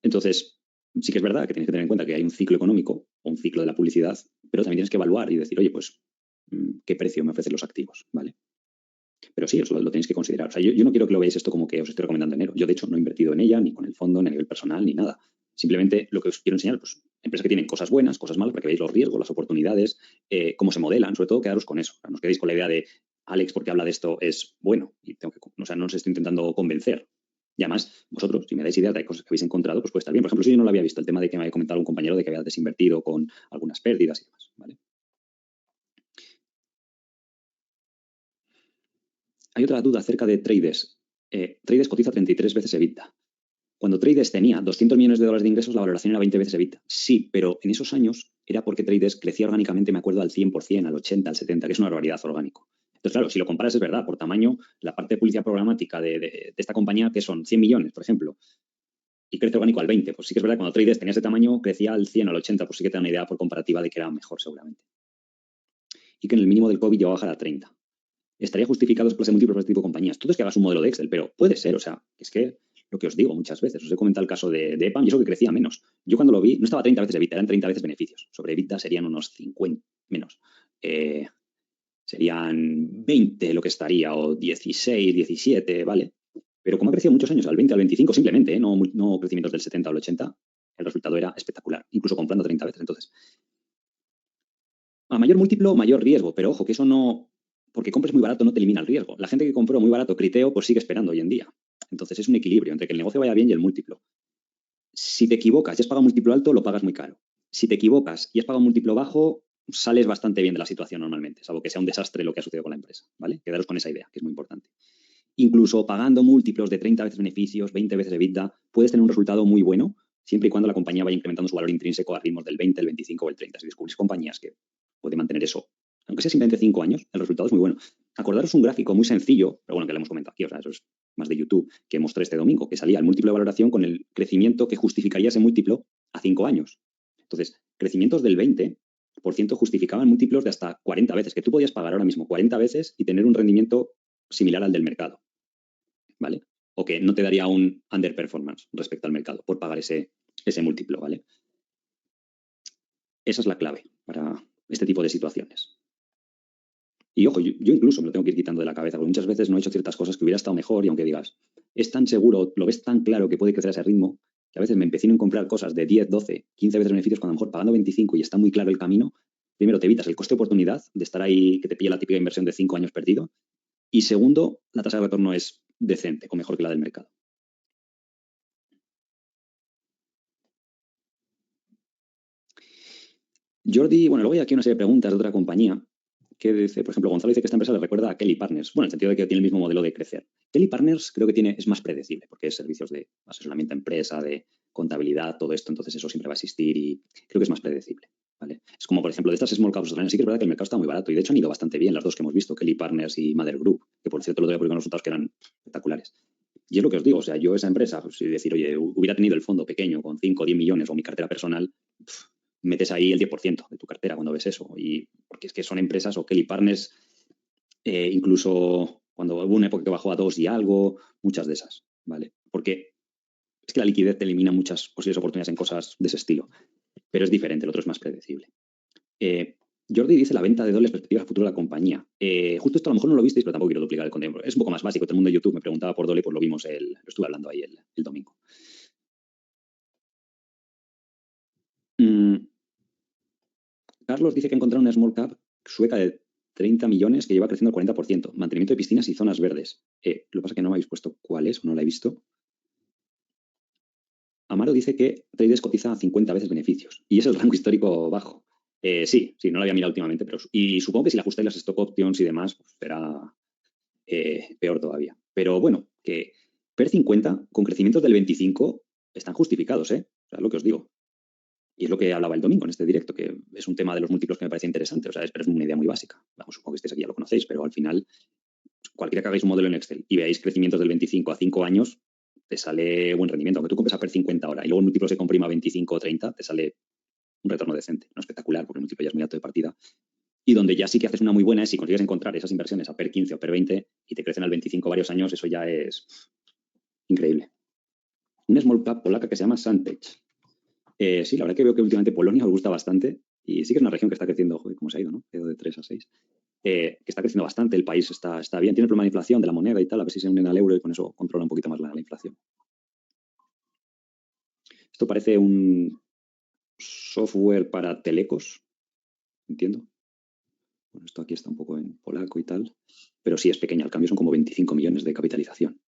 S1: Entonces, sí que es verdad que tienes que tener en cuenta que hay un ciclo económico o un ciclo de la publicidad, pero también tienes que evaluar y decir, oye, pues, ¿qué precio me ofrecen los activos? ¿Vale? Pero sí, eso lo tenéis que considerar. O sea, yo no quiero que lo veáis esto como que os estoy recomendando enero. Yo, de hecho, no he invertido en ella, ni con el fondo, ni a nivel personal, ni nada. Simplemente lo que os quiero enseñar, pues, empresas que tienen cosas buenas, cosas malas, para que veáis los riesgos, las oportunidades, cómo se modelan, sobre todo quedaros con eso. O sea, no os quedéis con la idea de Alex, porque habla de esto, es bueno. Y o sea, no os estoy intentando convencer. Y además, vosotros, si me dais ideas de cosas que habéis encontrado, pues puede estar bien. Por ejemplo, si yo no lo había visto, el tema de que me había comentado un compañero de que había desinvertido con algunas pérdidas y demás, ¿vale? Hay otra duda acerca de Trades. Trades cotiza 33 veces EBITDA. Cuando Trades tenía 200 millones de dólares de ingresos, la valoración era 20 veces EBITDA. Sí, pero en esos años era porque Trades crecía orgánicamente, me acuerdo, al 100%, al 80%, al 70%, que es una barbaridad orgánico. Entonces, claro, si lo comparas es verdad, por tamaño, la parte de publicidad programática de esta compañía, que son 100 millones, por ejemplo, y crece orgánico al 20%, pues sí que es verdad que cuando Trades tenía ese tamaño, crecía al 100, al 80%, pues sí que te da una idea por comparativa de que era mejor seguramente. Y que en el mínimo del COVID llegó a bajar a 30. Estaría justificado después de múltiples de este tipo de compañías. Todo es que hagas un modelo de Excel, pero puede ser, o sea, es que lo que os digo muchas veces, os he comentado el caso de EPAM y eso que crecía menos. Yo cuando lo vi, no estaba 30 veces EBITDA, eran 30 veces beneficios. Sobre EBITDA serían unos 50 menos. Serían 20 lo que estaría, o 16, 17, ¿vale? Pero como ha crecido muchos años, al 20, al 25 simplemente, no crecimientos del 70 al 80, el resultado era espectacular, incluso comprando 30 veces. Entonces, a mayor múltiplo, mayor riesgo, pero ojo, que eso no, porque compres muy barato no te elimina el riesgo. La gente que compró muy barato Criteo, pues sigue esperando hoy en día. Entonces es un equilibrio entre que el negocio vaya bien y el múltiplo. Si te equivocas y has pagado un múltiplo alto, lo pagas muy caro. Si te equivocas y has pagado un múltiplo bajo, sales bastante bien de la situación normalmente, salvo que sea un desastre lo que ha sucedido con la empresa, ¿vale? Quedaros con esa idea, que es muy importante. Incluso pagando múltiplos de 30 veces beneficios, 20 veces EBITDA, puedes tener un resultado muy bueno, siempre y cuando la compañía vaya incrementando su valor intrínseco a ritmos del 20, el 25 o el 30. Si descubrís compañías que pueden mantener eso, aunque sea simplemente 5 años, el resultado es muy bueno. Acordaros un gráfico muy sencillo, pero bueno, que lo hemos comentado aquí, o sea, eso es más de YouTube, que mostré este domingo, que salía el múltiplo de valoración con el crecimiento que justificaría ese múltiplo a 5 años. Entonces, crecimientos del 20% justificaban múltiplos de hasta 40 veces, que tú podías pagar ahora mismo 40 veces y tener un rendimiento similar al del mercado, ¿vale? O que no te daría un underperformance respecto al mercado por pagar ese múltiplo, ¿vale? Esa es la clave para este tipo de situaciones. Y ojo, yo incluso me lo tengo que ir quitando de la cabeza, porque muchas veces no he hecho ciertas cosas que hubiera estado mejor y aunque digas, es tan seguro, lo ves tan claro que puede crecer a ese ritmo, que a veces me empecino en comprar cosas de 10, 12, 15 veces beneficios cuando a lo mejor pagando 25 y está muy claro el camino. Primero, te evitas el coste de oportunidad de estar ahí, que te pilla la típica inversión de 5 años perdido. Y segundo, la tasa de retorno es decente o mejor que la del mercado. Jordi, bueno, luego hay aquí una serie de preguntas de otra compañía que dice, por ejemplo, Gonzalo dice que esta empresa le recuerda a Kelly Partners. Bueno, en el sentido de que tiene el mismo modelo de crecer. Kelly Partners creo que es más predecible porque es servicios de asesoramiento a empresa, de contabilidad, todo esto, entonces eso siempre va a existir y creo que es más predecible. ¿Vale? Es como, por ejemplo, de estas small caps australianas, sí que es verdad que el mercado está muy barato y de hecho han ido bastante bien las dos que hemos visto, Kelly Partners y Mother Group, que por cierto lo otro día publicaron los resultados que eran espectaculares. Y es lo que os digo, o sea, yo esa empresa, pues, si decir, oye, hubiera tenido el fondo pequeño con 5 o 10 millones o mi cartera personal, metes ahí el 10% de tu cartera cuando ves eso. Y porque es que son empresas, o Kelly Partners, incluso cuando hubo una época que bajó a 2 y algo, muchas de esas, ¿vale? Porque es que la liquidez te elimina muchas posibles oportunidades en cosas de ese estilo, pero es diferente, el otro es más predecible. Jordi dice la venta de dobles perspectivas futuro de la compañía. Justo esto a lo mejor no lo visteis, pero tampoco quiero duplicar el contenido. Es un poco más básico. Todo el mundo de YouTube me preguntaba por Dole, pues lo vimos, lo estuve hablando ahí el domingo. Carlos dice que ha encontrado una small cap sueca de 30 millones que lleva creciendo al 40%. Mantenimiento de piscinas y zonas verdes. Lo que pasa es que no me habéis puesto cuál es o no la he visto. Amaro dice que Trades cotiza a 50 veces beneficios y es el rango histórico bajo. Sí, no lo había mirado últimamente, pero y supongo que si le ajustáis las stock options y demás, pues será peor todavía. Pero bueno, que PER 50 con crecimientos del 25 están justificados, ¿eh? O sea, es lo que os digo. Y es lo que hablaba el domingo en este directo, que es un tema de los múltiplos que me parece interesante. O sea, es una idea muy básica. Vamos, supongo que estéis aquí ya lo conocéis, pero al final, cualquiera que hagáis un modelo en Excel y veáis crecimientos del 25 a 5 años, te sale buen rendimiento. Aunque tú compres a PER 50 ahora y luego el múltiplo se comprima a 25 o 30, te sale un retorno decente. No espectacular, porque el múltiplo ya es muy alto de partida. Y donde ya sí que haces una muy buena es si consigues encontrar esas inversiones a PER 15 o PER 20 y te crecen al 25 varios años, eso ya es increíble. Una small cap polaca que se llama Santech. Sí, la verdad que veo que últimamente Polonia os gusta bastante y sí que es una región que está creciendo, joder, cómo se ha ido, ¿no? Ha ido de 3 a 6. Que está creciendo bastante, el país está bien, tiene el problema de inflación, de la moneda y tal, a ver si se unen al euro y con eso controla un poquito más la inflación. Esto parece un software para telecos, entiendo. Bueno, esto aquí está un poco en polaco y tal, pero sí es pequeña, al cambio son como 25 millones de capitalización.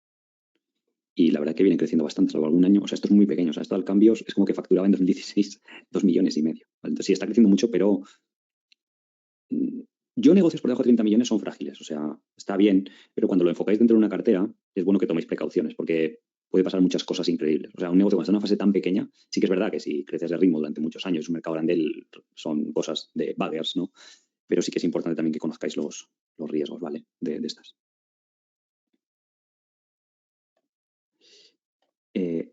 S1: Y la verdad que viene creciendo bastante, salvo algún año. O sea, esto es muy pequeño. O sea, esto al cambio es como que facturaba en 2016 2 millones y medio. ¿Vale? Entonces sí, está creciendo mucho, pero yo negocios por debajo de 30 millones son frágiles. O sea, está bien, pero cuando lo enfocáis dentro de una cartera, es bueno que toméis precauciones, porque puede pasar muchas cosas increíbles. O sea, un negocio cuando está en una fase tan pequeña, sí que es verdad que si creces de ritmo durante muchos años, un mercado grande, son cosas de buggers, ¿no? Pero sí que es importante también que conozcáis los riesgos, ¿vale? De estas. Eh,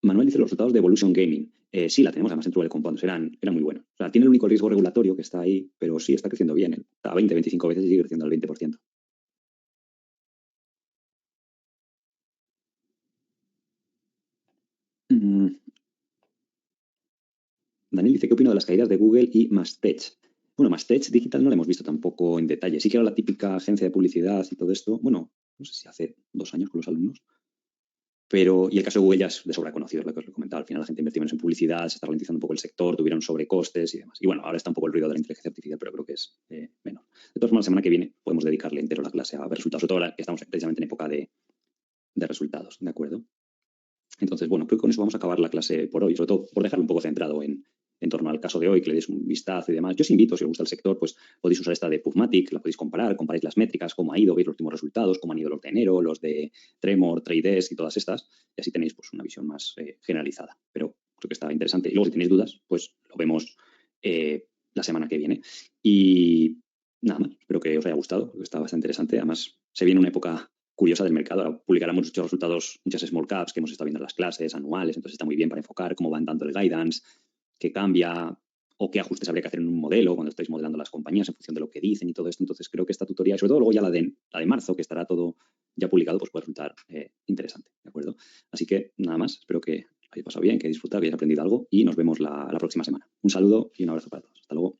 S1: Manuel dice los resultados de Evolution Gaming. Sí, la tenemos además en True Compounds, eran muy buenos. O sea, tiene el único riesgo regulatorio que está ahí, pero sí está creciendo bien. Está a 20, 25 veces y sigue creciendo al 20%. Mm, Daniel dice, ¿qué opino de las caídas de Google y Mastech? Bueno, Mastech Digital no la hemos visto tampoco en detalle. Sí que era la típica agencia de publicidad y todo esto. Bueno, no sé si hace 2 años con los alumnos. Pero, y el caso de Google ya es de sobra conocido, es lo que os he comentado. Al final la gente invertía menos en publicidad, se está ralentizando un poco el sector, tuvieron sobrecostes y demás. Y bueno, ahora está un poco el ruido de la inteligencia artificial, pero creo que es menor. De todas formas, la semana que viene podemos dedicarle entero la clase a ver resultados, sobre todo ahora que estamos precisamente en época de resultados, ¿de acuerdo? Entonces, bueno, creo que con eso vamos a acabar la clase por hoy, sobre todo por dejarlo un poco centrado en torno al caso de hoy, que le deis un vistazo y demás. Yo os invito, si os gusta el sector, pues podéis usar esta de Puffmatic, la podéis comparar, comparáis las métricas, cómo ha ido, veis los últimos resultados, cómo han ido los de enero, los de Tremor, Trade y todas estas, y así tenéis pues una visión más generalizada. Pero creo que está interesante. Y luego, si tenéis dudas, pues lo vemos la semana que viene. Y nada más, espero que os haya gustado, porque está bastante interesante. Además, se viene una época curiosa del mercado. Ahora publicaremos muchos resultados, muchas small caps que hemos estado viendo en las clases anuales, entonces está muy bien para enfocar cómo van dando el guidance, qué cambia o qué ajustes habría que hacer en un modelo cuando estáis modelando las compañías en función de lo que dicen y todo esto. Entonces creo que esta tutoría, sobre todo luego ya la de marzo, que estará todo ya publicado, pues puede resultar interesante, ¿de acuerdo? Así que nada más, espero que hayáis pasado bien, que disfrutado, que hayáis aprendido algo y nos vemos la próxima semana. Un saludo y un abrazo para todos. Hasta luego.